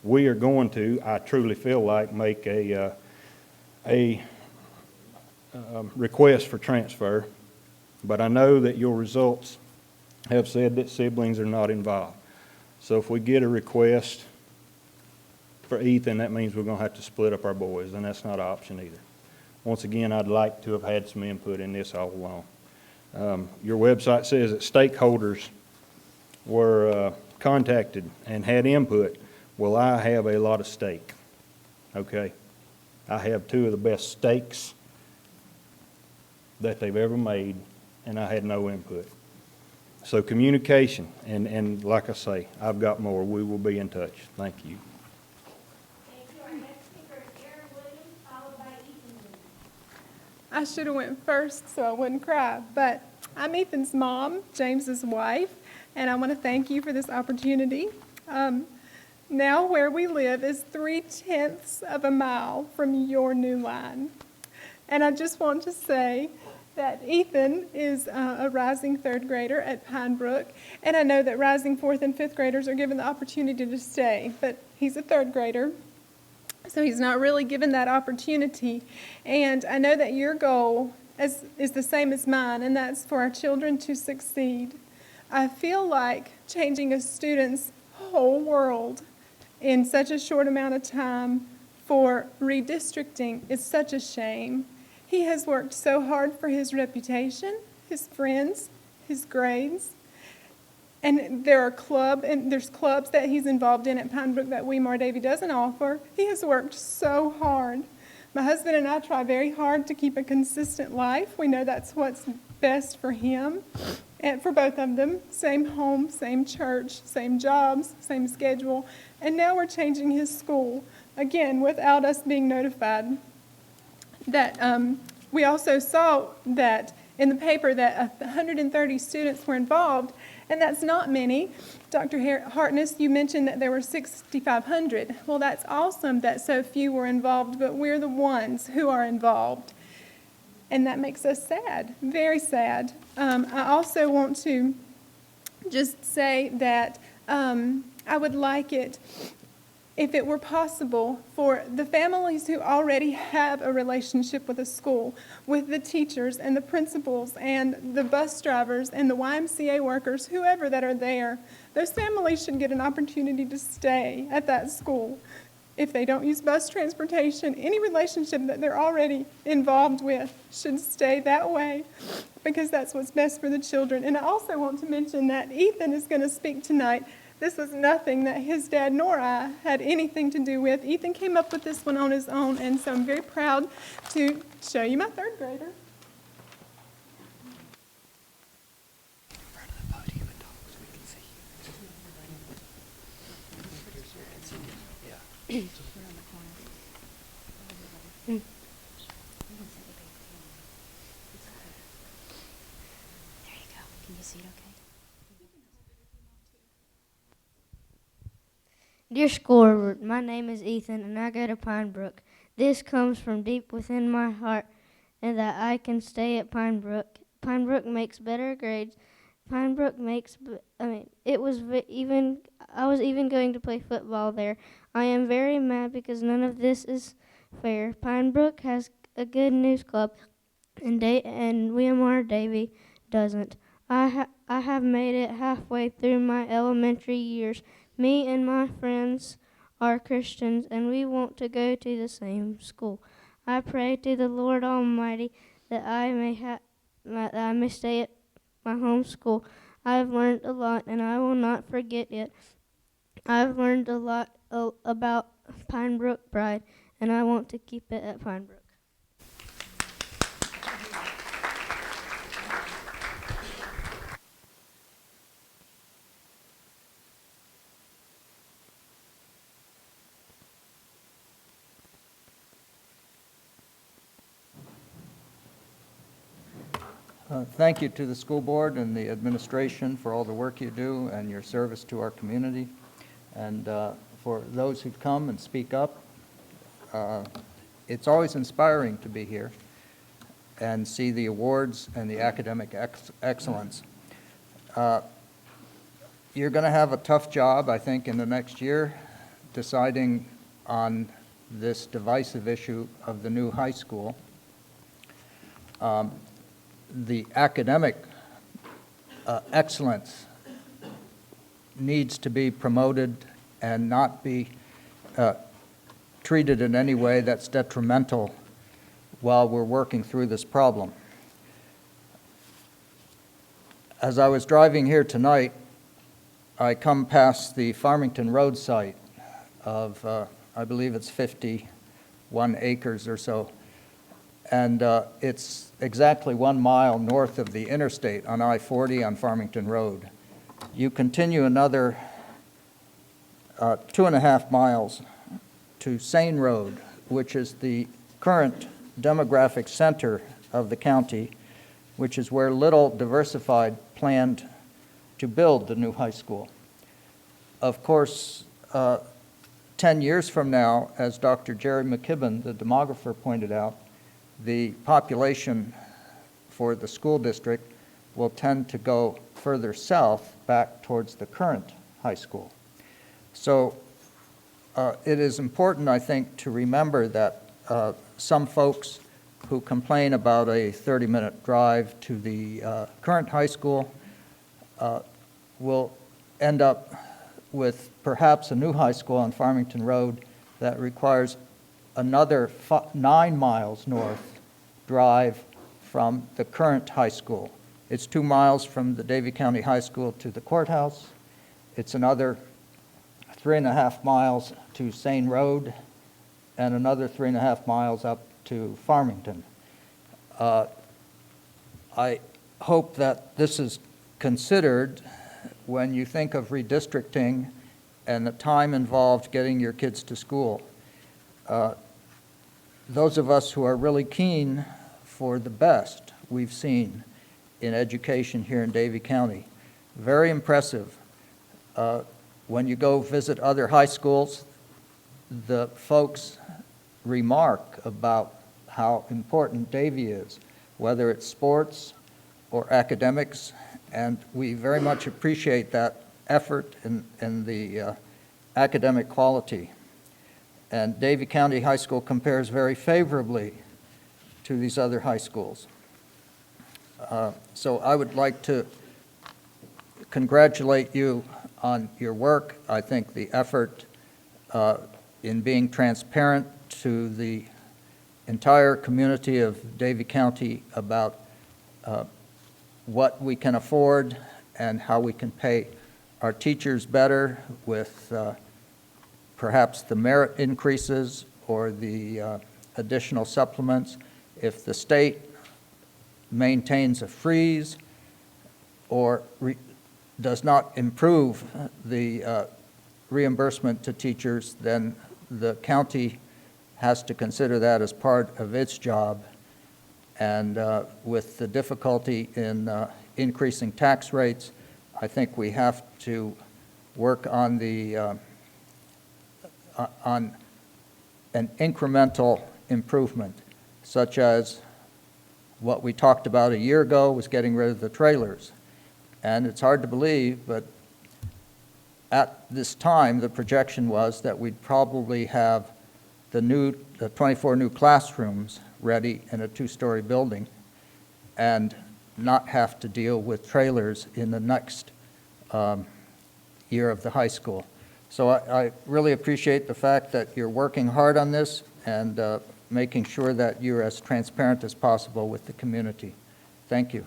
We are going to, I truly feel like, make a request for transfer, but I know that your results have said that siblings are not involved. So if we get a request for Ethan, that means we're going to have to split up our boys, and that's not an option either. Once again, I'd like to have had some input in this all along. Your website says that stakeholders were contacted and had input. Well, I have a lot of stake, okay? I have 2 of the best steaks that they've ever made, and I had no input. So communication, and like I say, I've got more. We will be in touch. Thank you.
Thank you. Our next speaker is Aaron Williams, followed by Ethan Williams. I should have went first so I wouldn't cry, but I'm Ethan's mom, James's wife, and I want to thank you for this opportunity. Now where we live is 3/10 of a mile from your new line. And I just want to say that Ethan is a rising 3rd grader at Pine Brook, and I know that rising 4th and 5th graders are given the opportunity to stay, but he's a 3rd grader, so he's not really given that opportunity. And I know that your goal is the same as mine, and that's for our children to succeed. I feel like changing a student's whole world in such a short amount of time for redistricting is such a shame. He has worked so hard for his reputation, his friends, his grades, and there's clubs that he's involved in at Pine Brook that William R. Davie doesn't offer. He has worked so hard, My husband and I try very hard to keep a consistent life. We know that's what's best for him and for both of them. Same home, same church, same jobs, same schedule. And now we're changing his school, again, without us being notified. That we also saw that in the paper that 130 students were involved, and that's not many. Dr. Hartness, you mentioned that there were 6,500. Well, that's awesome that so few were involved, but we're the ones who are involved. And that makes us sad, very sad. I also want to just say that I would like it, if it were possible, for the families who already have a relationship with a school, with the teachers and the principals and the bus drivers and the YMCA workers, whoever that are there, those families should get an opportunity to stay at that school. If they don't use bus transportation, any relationship that they're already involved with should stay that way, because that's what's best for the children. And I also want to mention that Ethan is going to speak tonight. This was nothing that his dad nor I had anything to do with. Ethan came up with this one on his own, and so I'm very proud to show you my third grader.
Dear School, my name is Ethan, and I go to Pine Brook. This comes from deep within my heart, and that I can stay at Pine Brook. Pine Brook makes better grades. Pine Brook makes, I was even going to play football there. I am very mad because none of this is fair. Pine Brook has a good news club, and WMR Davie doesn't. I have made it halfway through my elementary years. Me and my friends are Christians, and we want to go to the same school. I pray to the Lord Almighty that I may stay at my home school. I've learned a lot, and I will not forget it. I've learned a lot about Pine Brook pride, and I want to keep it at Pine Brook.
Thank you to the school board and the administration for all the work you do and your service to our community. And for those who come and speak up, it's always inspiring to be here and see the awards and the academic excellence. You're going to have a tough job, I think, in the next year deciding on this divisive issue of the new high school. The academic excellence needs to be promoted and not be treated in any way that's detrimental while we're working through this problem. As I was driving here tonight, I come past the Farmington Road site of, I believe it's 51 acres or so. And it's exactly 1 mile north of the interstate on I-40 on Farmington Road. You continue another 2.5 miles to Sane Road, which is the current demographic center of the county, which is where Little Diversified planned to build the new high school. Of course, 10 years from now, as Dr. Jerry McKibben, the demographer, pointed out, the population for the school district will tend to go further south back towards the current high school. So it is important, I think, to remember that some folks who complain about a 30-minute drive to the current high school will end up with perhaps a new high school on Farmington Road that requires another 9 miles north drive from the current high school. It's 2 miles from the Davie County High School to the courthouse. It's another 3.5 miles to Sane Road, and another 3.5 miles up to Farmington. I hope that this is considered when you think of redistricting and the time involved getting your kids to school. Those of us who are really keen for the best we've seen in education here in Davie County, very impressive. When you go visit other high schools, the folks remark about how important Davie is, whether it's sports or academics, and we very much appreciate that effort and the academic quality. And Davie County High School compares very favorably to these other high schools. So I would like to congratulate you on your work. I think the effort in being transparent to the entire community of Davie County about what we can afford and how we can pay our teachers better with perhaps the merit increases or the additional supplements. If the state maintains a freeze or does not improve the reimbursement to teachers, then the county has to consider that as part of its job. And with the difficulty in increasing tax rates, I think we have to work on the on an incremental improvement, such as what we talked about a year ago was getting rid of the trailers. And it's hard to believe, but at this time, the projection was that we'd probably have the 24 new classrooms ready in a 2-story building and not have to deal with trailers in the next year of the high school. So I really appreciate the fact that you're working hard on this and making sure that you're as transparent as possible with the community. Thank you.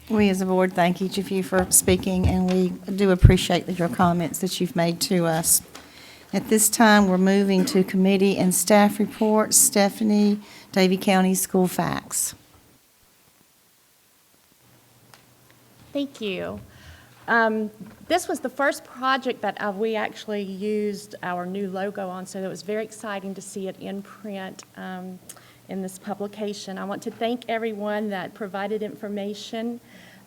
We as a board thank each of you for speaking, and we do appreciate your comments that you've made to us. At this time, we're moving to committee and staff reports. Stephanie, Davie County School Facts.
Thank you. This was the first project that we actually used our new logo on, so it was very exciting to see it in print in this publication. I want to thank everyone that provided information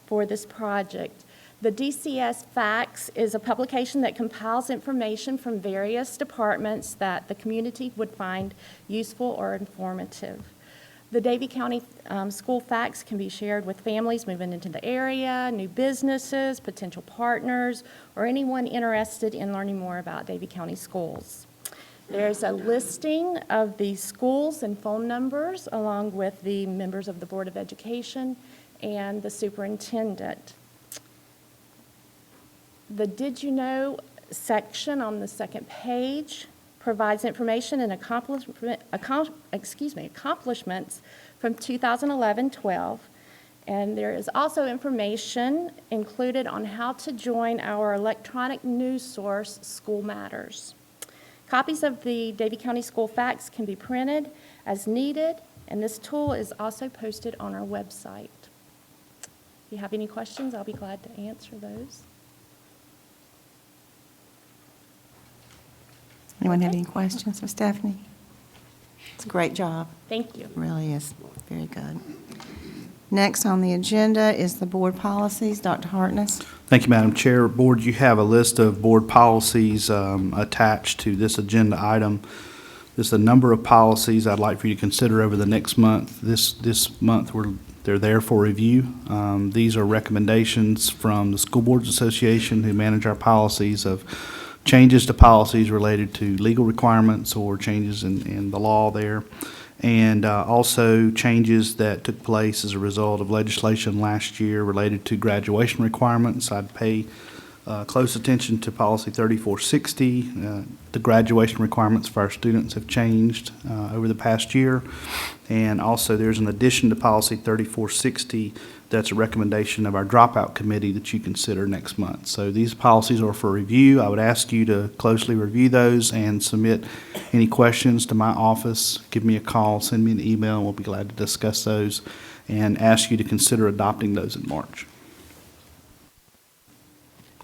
for this project. The DCS Facts is a publication that compiles information from various departments that the community would find useful or informative. The Davie County School Facts can be shared with families moving into the area, new businesses, potential partners, or anyone interested in learning more about Davie County schools. There's a listing of the schools and phone numbers along with the members of the Board of Education and the superintendent. The Did You Know section on the second page provides information and accomplishments from 2011-12. And there is also information included on how to join our electronic news source, School Matters. Copies of the Davie County School Facts can be printed as needed, and this tool is also posted on our website. If you have any questions, I'll be glad to answer those.
Anyone have any questions for Stephanie? It's a great job.
Thank you.
It really is. Very good. Next on the agenda is the board policies. Dr. Hartness.
Thank you, Madam Chair. Board, you have a list of board policies attached to this agenda item. There's a number of policies I'd like for you to consider over the next month. This month, they're there for review. These are recommendations from the School Boards Association, who manage our policies, of changes to policies related to legal requirements or changes in the law there, and also changes that took place as a result of legislation last year related to graduation requirements. I'd pay close attention to policy 3460. The graduation requirements for our students have changed over the past year, and also there's an addition to policy 3460 that's a recommendation of our dropout committee that you consider next month. So these policies are for review. I would ask you to closely review those and submit any questions to my office. Give me a call, send me an email, and we'll be glad to discuss those and ask you to consider adopting those in March.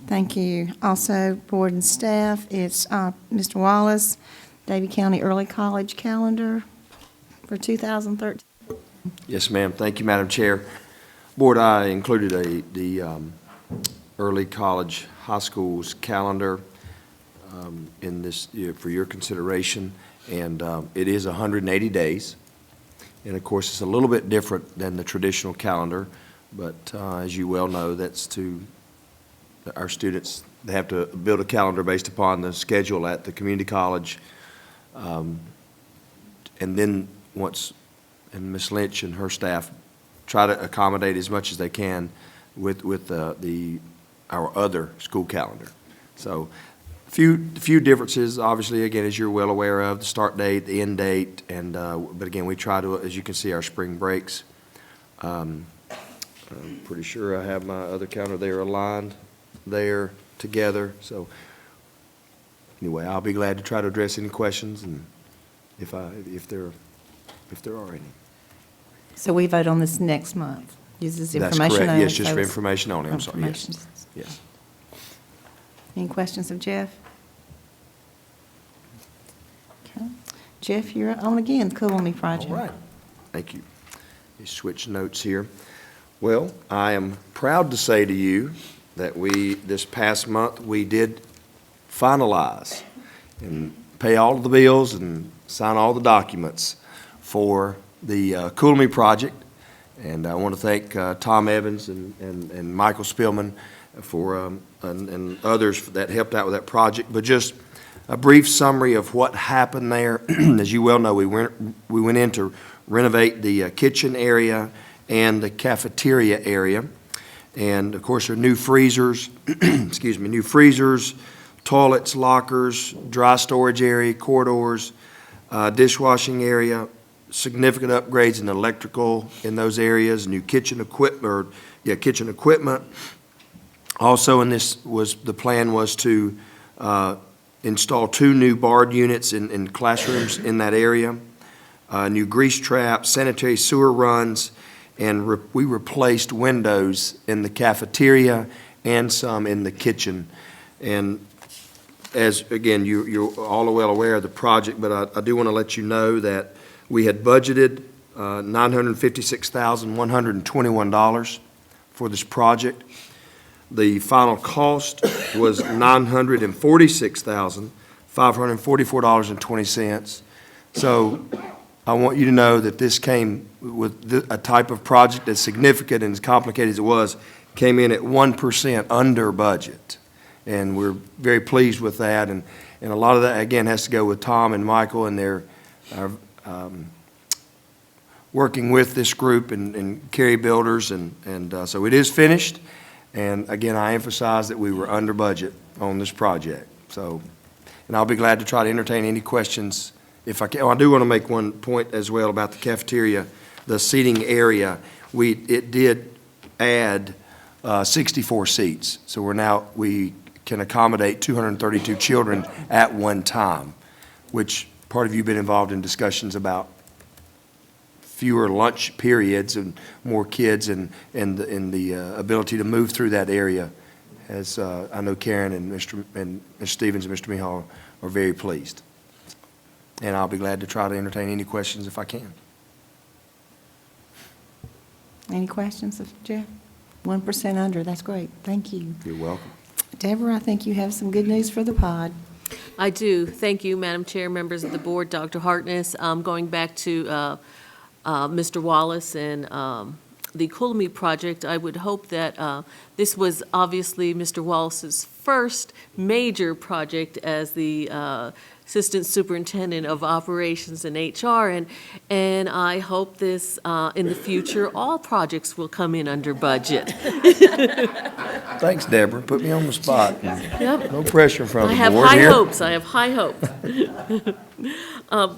Thank you. Also, board and staff, it's Mr. Wallace, Davie County Early College Calendar for 2013.
Yes, ma'am. Thank you, Madam Chair. Board, I included the early college high schools calendar in this, for your consideration, and it is 180 days. And of course, it's a little bit different than the traditional calendar, but as you well know, that's to our students. They have to build a calendar based upon the schedule at the community college. And then once, and Ms. Lynch and her staff try to accommodate as much as they can with our other school calendar. So a few differences, obviously, again, as you're well aware of, the start date, the end date, and but again, we try to, as you can see, our spring breaks. I'm pretty sure I have my other calendar there aligned there together. So anyway, I'll be glad to try to address any questions, and if there are any.
So we vote on this next month. This is
That's
information
correct.
only.
Yes, just
so
for
it's
information only. I'm sorry. Yes.
information.
Yes.
Any questions of Jeff? Okay. Jeff, you're on again, the Cool Me Project.
All right. Thank you. Let me switch notes here. Well, I am proud to say to you that this past month, we did finalize and pay all of the bills and sign all the documents for the Cool Me project. And I want to thank Tom Evans and Michael Spillman for and others that helped out with that project. But just a brief summary of what happened there. As you well know, we went in to renovate the kitchen area and the cafeteria area. And of course, there are new freezers, excuse me, new freezers, toilets, lockers, dry storage area, corridors, dishwashing area, significant upgrades in electrical in those areas, new kitchen equipment, kitchen equipment. Also, in this the plan was to install 2 new barred units in classrooms in that area, new grease traps, sanitary sewer runs, and we replaced windows in the cafeteria and some in the kitchen. And as, again, you're all well aware of the project, but I do want to let you know that we had budgeted $956,121 for this project. The final cost was $946,544.20. So I want you to know that this came with a type of project as significant and as complicated as it was, came in at 1% under budget. And we're very pleased with that. And a lot of that, again, has to go with Tom and Michael and their working with this group and Carey Builders. And so it is finished. And again, I emphasize that we were under budget on this project. So, and I'll be glad to try to entertain any questions if I can. Oh, I do want to make one point as well about the cafeteria, the seating area. It did add 64 seats. So we can accommodate 232 children at one time, which part of you have been involved in discussions about fewer lunch periods and more kids and the ability to move through that area. As I know Karen and Mr. Stevens and Mr. Mihal are very pleased. And I'll be glad to try to entertain any questions if I can.
Any questions of Jeff? 1% under, that's great. Thank you.
You're welcome.
Deborah, I think you have some good news for the pod.
I do. Thank you, Madam Chair, members of the board, Dr. Hartness. Going back to Mr. Wallace and the Cool Me project, I would hope that this was obviously Mr. Wallace's first major project as the Assistant Superintendent of Operations and HR, and I hope this, in the future, all projects will come in under budget.
Thanks, Deborah. Put me on the spot.
Yep.
No pressure from the board
I have high
here.
hopes. I have high hopes.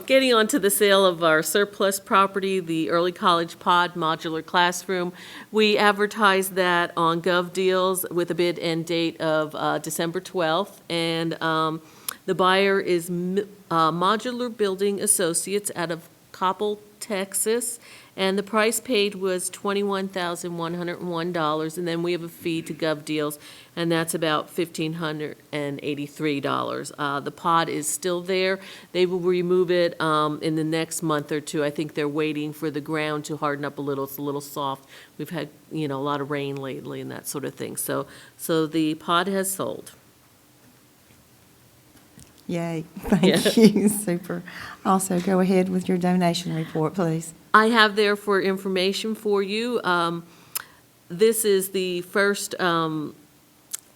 Getting on to the sale of our surplus property, the early college pod modular classroom. We advertised that on Gov Deals with a bid end date of December 12th. And the buyer is Modular Building Associates out of Coppell, Texas. And the price paid was $21,101, and then we have a fee to Gov Deals, and that's about $1,583. The pod is still there. They will remove it in the next month or two. I think they're waiting for the ground to harden up a little. It's a little soft. We've had, a lot of rain lately and that sort of thing. So the pod has sold.
Yay, thank you, super. Also, go ahead with your donation report, please.
I have there for information for you. This is the first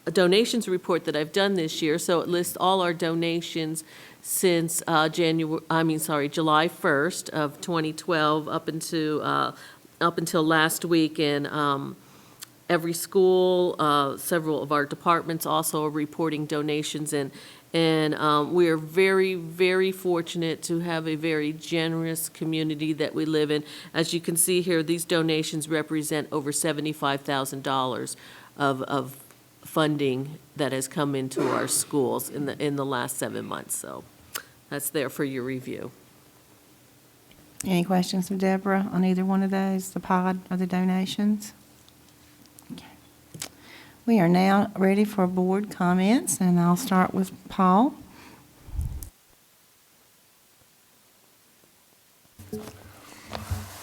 donations report that I've done this year, so it lists all our donations since July 1st of 2012 up until last week, and every school, several of our departments also are reporting donations, and we are very, very fortunate to have a very generous community that we live in. As you can see here, these donations represent over $75,000 of funding that has come into our schools in the last 7 months. So that's there for your review.
Any questions of Deborah on either one of those, the pod or the donations? Okay. We are now ready for board comments, and I'll start with Paul.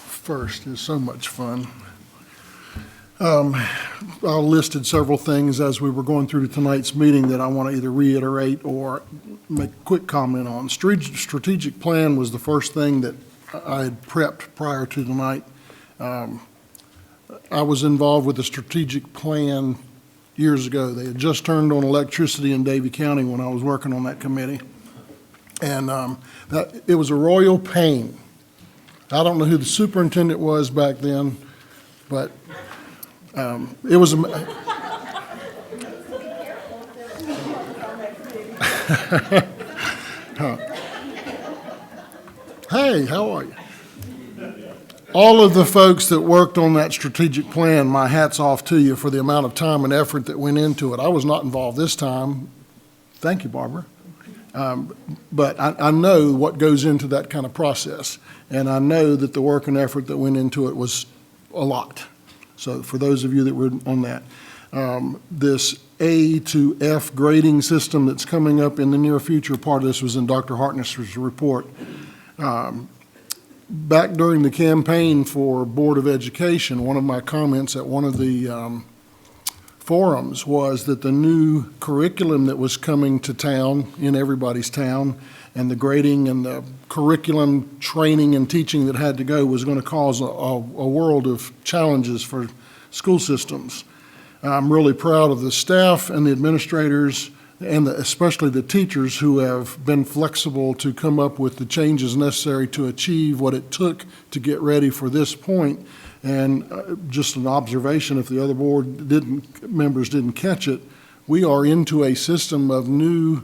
First is so much fun. I listed several things as we were going through tonight's meeting that I want to either reiterate or make a quick comment on. Strategic plan was the first thing that I had prepped prior to tonight. I was involved with the strategic plan years ago. They had just turned on electricity in Davie County when I was working on that committee. And it was a royal pain. I don't know who the superintendent was back then, but it was Hey, how are you? All of the folks that worked on that strategic plan, my hat's off to you for the amount of time and effort that went into it. I was not involved this time. Thank you, Barbara. But I know what goes into that kind of process, and I know that the work and effort that went into it was a lot. So for those of you that were on that, this A to F grading system that's coming up in the near future, part of this was in Dr. Hartness's report. Back during the campaign for Board of Education, one of my comments at one of the forums was that the new curriculum that was coming to town, in everybody's town, and the grading and the curriculum training and teaching that had to go was going to cause a world of challenges for school systems. I'm really proud of the staff and the administrators and especially the teachers who have been flexible to come up with the changes necessary to achieve what it took to get ready for this point. And just an observation, if the other board members didn't catch it, we are into a system of new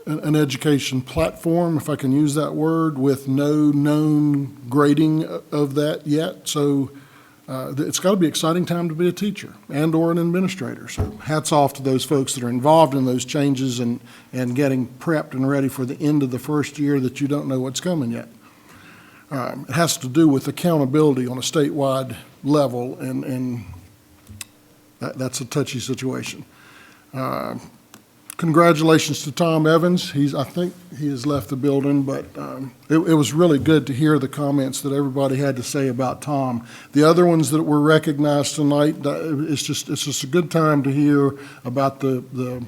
an education platform, if I can use that word, with no known grading of that yet. So it's got to be an exciting time to be a teacher and or an administrator. So hats off to those folks that are involved in those changes and getting prepped and ready for the end of the first year that you don't know what's coming yet. It has to do with accountability on a statewide level, and that's a touchy situation. Congratulations to Tom Evans. I think he has left the building, but it was really good to hear the comments that everybody had to say about Tom. The other ones that were recognized tonight, it's just a good time to hear about the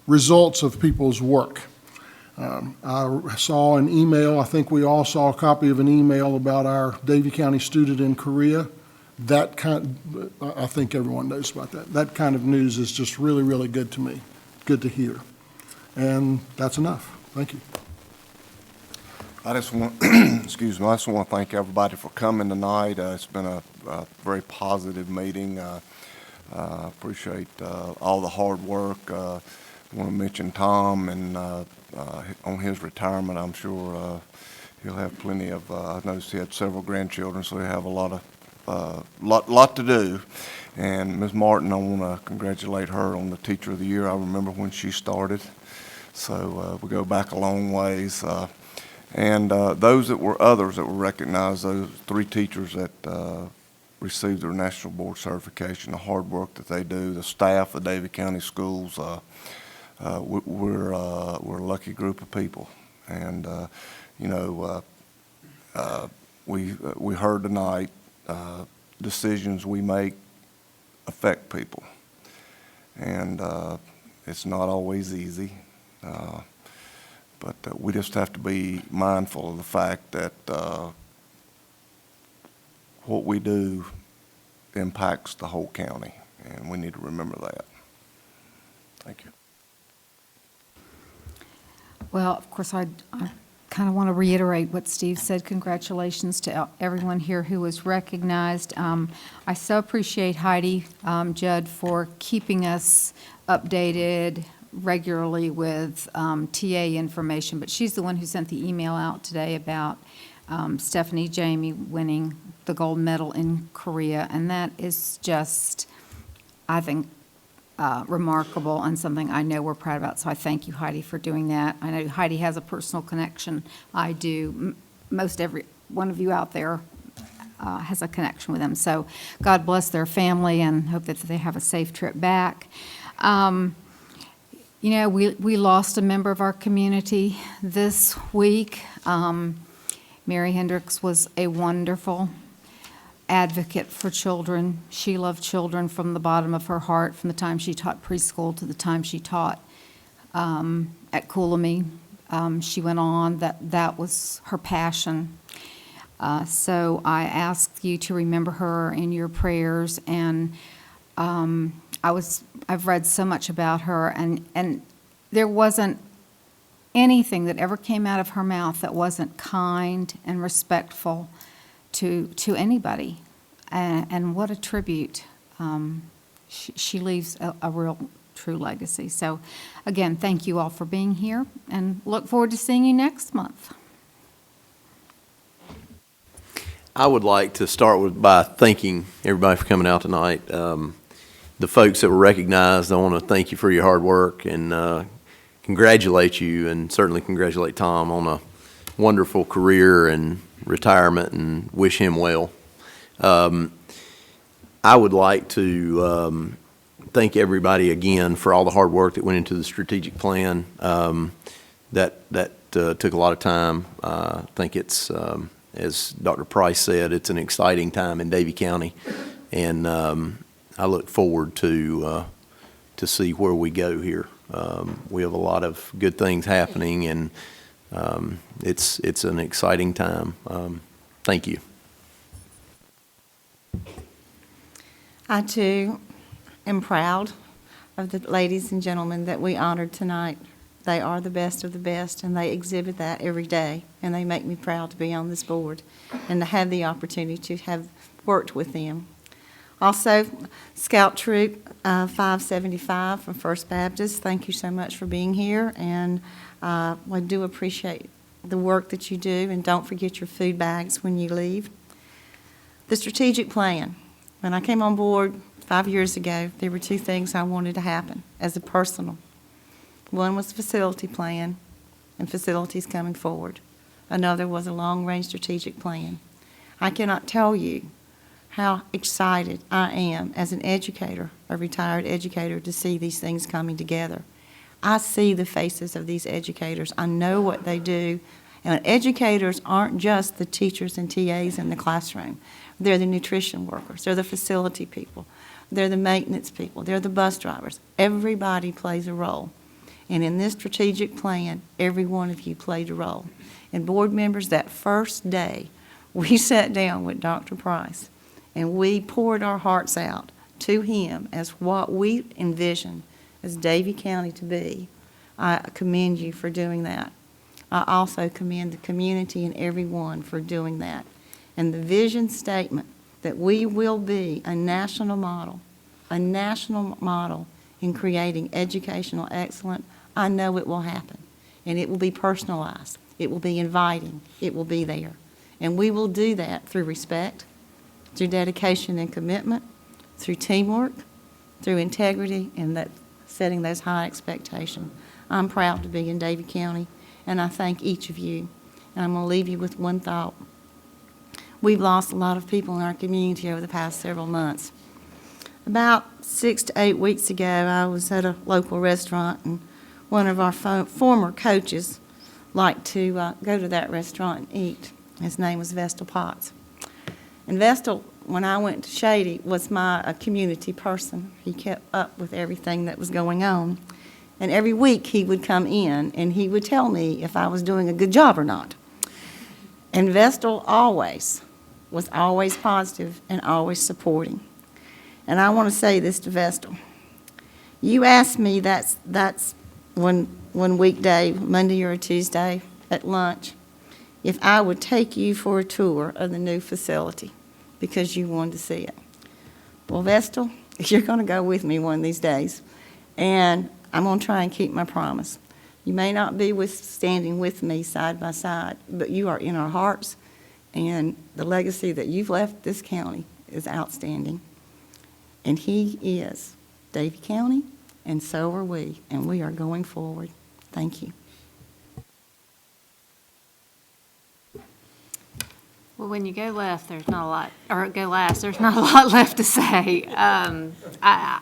results of people's work. I saw an email, I think we all saw a copy of an email about our Davie County student in Korea. I think everyone knows about that. That kind of news is just really, really good to me. Good to hear. And that's enough. Thank you.
I just want, excuse me, I just want to thank everybody for coming tonight. It's been a very positive meeting. Appreciate all the hard work. want to mention Tom and on his retirement. I'm sure he'll have plenty of, I noticed he had several grandchildren, so he'll have a lot to do. And Ms. Martin, I want to congratulate her on the Teacher of the Year. I remember when she started, so we go back a long ways. And others that were recognized, those 3 teachers that received their National Board certification, the hard work that they do, the staff of Davie County Schools, we're a lucky group of people. And, we heard tonight, decisions we make affect people. And it's not always easy. But we just have to be mindful of the fact that what we do impacts the whole county, and we need to remember that. Thank you.
Well, of course, I kind of want to reiterate what Steve said. Congratulations to everyone here who was recognized. I so appreciate Heidi Judd for keeping us updated regularly with TA information, but she's the one who sent the email out today about Stephanie Jamie winning the gold medal in Korea, and that is just, I think, remarkable and something I know we're proud about, so I thank you, Heidi, for doing that. I know Heidi has a personal connection. I do. Most every one of you out there has a connection with them, so God bless their family and hope that they have a safe trip back. You know, we lost a member of our community this week. Mary Hendricks was a wonderful advocate for children. She loved children from the bottom of her heart, from the time she taught preschool to the time she taught at Coolamy. She went on, that was her passion. So I ask you to remember her in your prayers, and I've read so much about her, and there wasn't anything that ever came out of her mouth that wasn't kind and respectful to anybody. And what a tribute. She leaves a real true legacy. So again, thank you all for being here, and look forward to seeing you next month.
I would like to start by thanking everybody for coming out tonight. The folks that were recognized, I want to thank you for your hard work and congratulate you, and certainly congratulate Tom on a wonderful career and retirement, and wish him well. I would like to thank everybody again for all the hard work that went into the strategic plan. That took a lot of time. I think it's, as Dr. Price said, it's an exciting time in Davie County, and I look forward to see where we go here. We have a lot of good things happening, and it's an exciting time. Thank you.
I, too, am proud of the ladies and gentlemen that we honored tonight. They are the best of the best, and they exhibit that every day, and they make me proud to be on this board and to have the opportunity to have worked with them. Also, Scout Troop 575 from First Baptist, thank you so much for being here, and we do appreciate the work that you do, and don't forget your food bags when you leave. The strategic plan. When I came on board 5 years ago, there were 2 things I wanted to happen as a personal. One was facility plan and facilities coming forward. Another was a long-range strategic plan. I cannot tell you how excited I am as an educator, a retired educator, to see these things coming together. I see the faces of these educators. I know what they do. And educators aren't just the teachers and TAs in the classroom. They're the nutrition workers. They're the facility people. They're the maintenance people. They're the bus drivers. Everybody plays a role. And in this strategic plan, every one of you played a role. And board members, that first day, we sat down with Dr. Price, and we poured our hearts out to him as what we envisioned as Davie County to be. I commend you for doing that. I also commend the community and everyone for doing that. And the vision statement that we will be a national model in creating educational excellence, I know it will happen. And it will be personalized. It will be inviting. It will be there. And we will do that through respect, through dedication and commitment, through teamwork, through integrity, and that setting those high expectations. I'm proud to be in Davie County, and I thank each of you. And I'm going to leave you with one thought. We've lost a lot of people in our community over the past several months. About 6 to 8 weeks ago, I was at a local restaurant, and one of our former coaches liked to go to that restaurant and eat. His name was Vestal Potts. And Vestal, when I went to Shady, was a community person. He kept up with everything that was going on. And every week he would come in and he would tell me if I was doing a good job or not. And Vestal was always positive and always supporting. And I want to say this to Vestal. You asked me that's one weekday, Monday or a Tuesday at lunch, if I would take you for a tour of the new facility because you wanted to see it. Well, Vestal, you're going to go with me one of these days, and I'm going to try and keep my promise. You may not be standing with me side by side, but you are in our hearts, and the legacy that you've left this county is outstanding. And he is Davie County, and so are we, and we are going forward. Thank you.
Well, when you go left, there's not a lot, or go last, there's not a lot left to say. I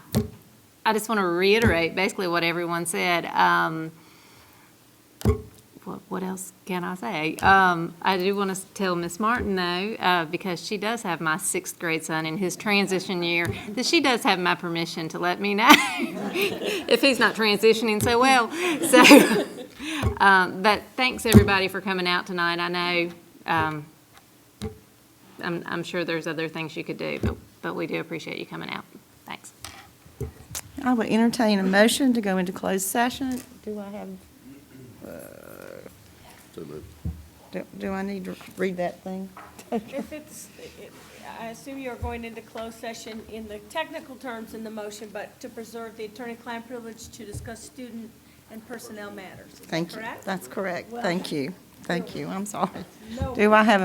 just want to reiterate basically what everyone said. What else can I say? I do want to tell Miss Martin, though, because she does have my 6th grade son in his transition year, that she does have my permission to let me know if he's not transitioning so well. So, but thanks, everybody, for coming out tonight. I know I'm sure there's other things you could do, but we do appreciate you coming out. Thanks.
I will entertain a motion to go into closed session. Do I have... Do I need to read that thing?
I assume you're going into closed session in the technical terms in the motion, but to preserve the attorney-client privilege to discuss student and personnel matters. Is
Thank
that
you.
correct?
That's correct.
Well,
Thank you. Thank you. I'm sorry.
No.
Do I have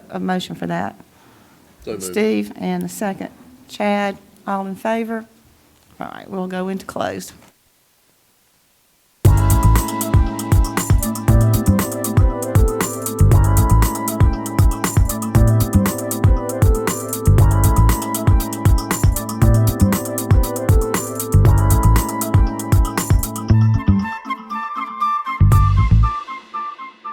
a motion for that?
So moved.
Steve, and a second. Chad, all in favor? All right, we'll go into closed.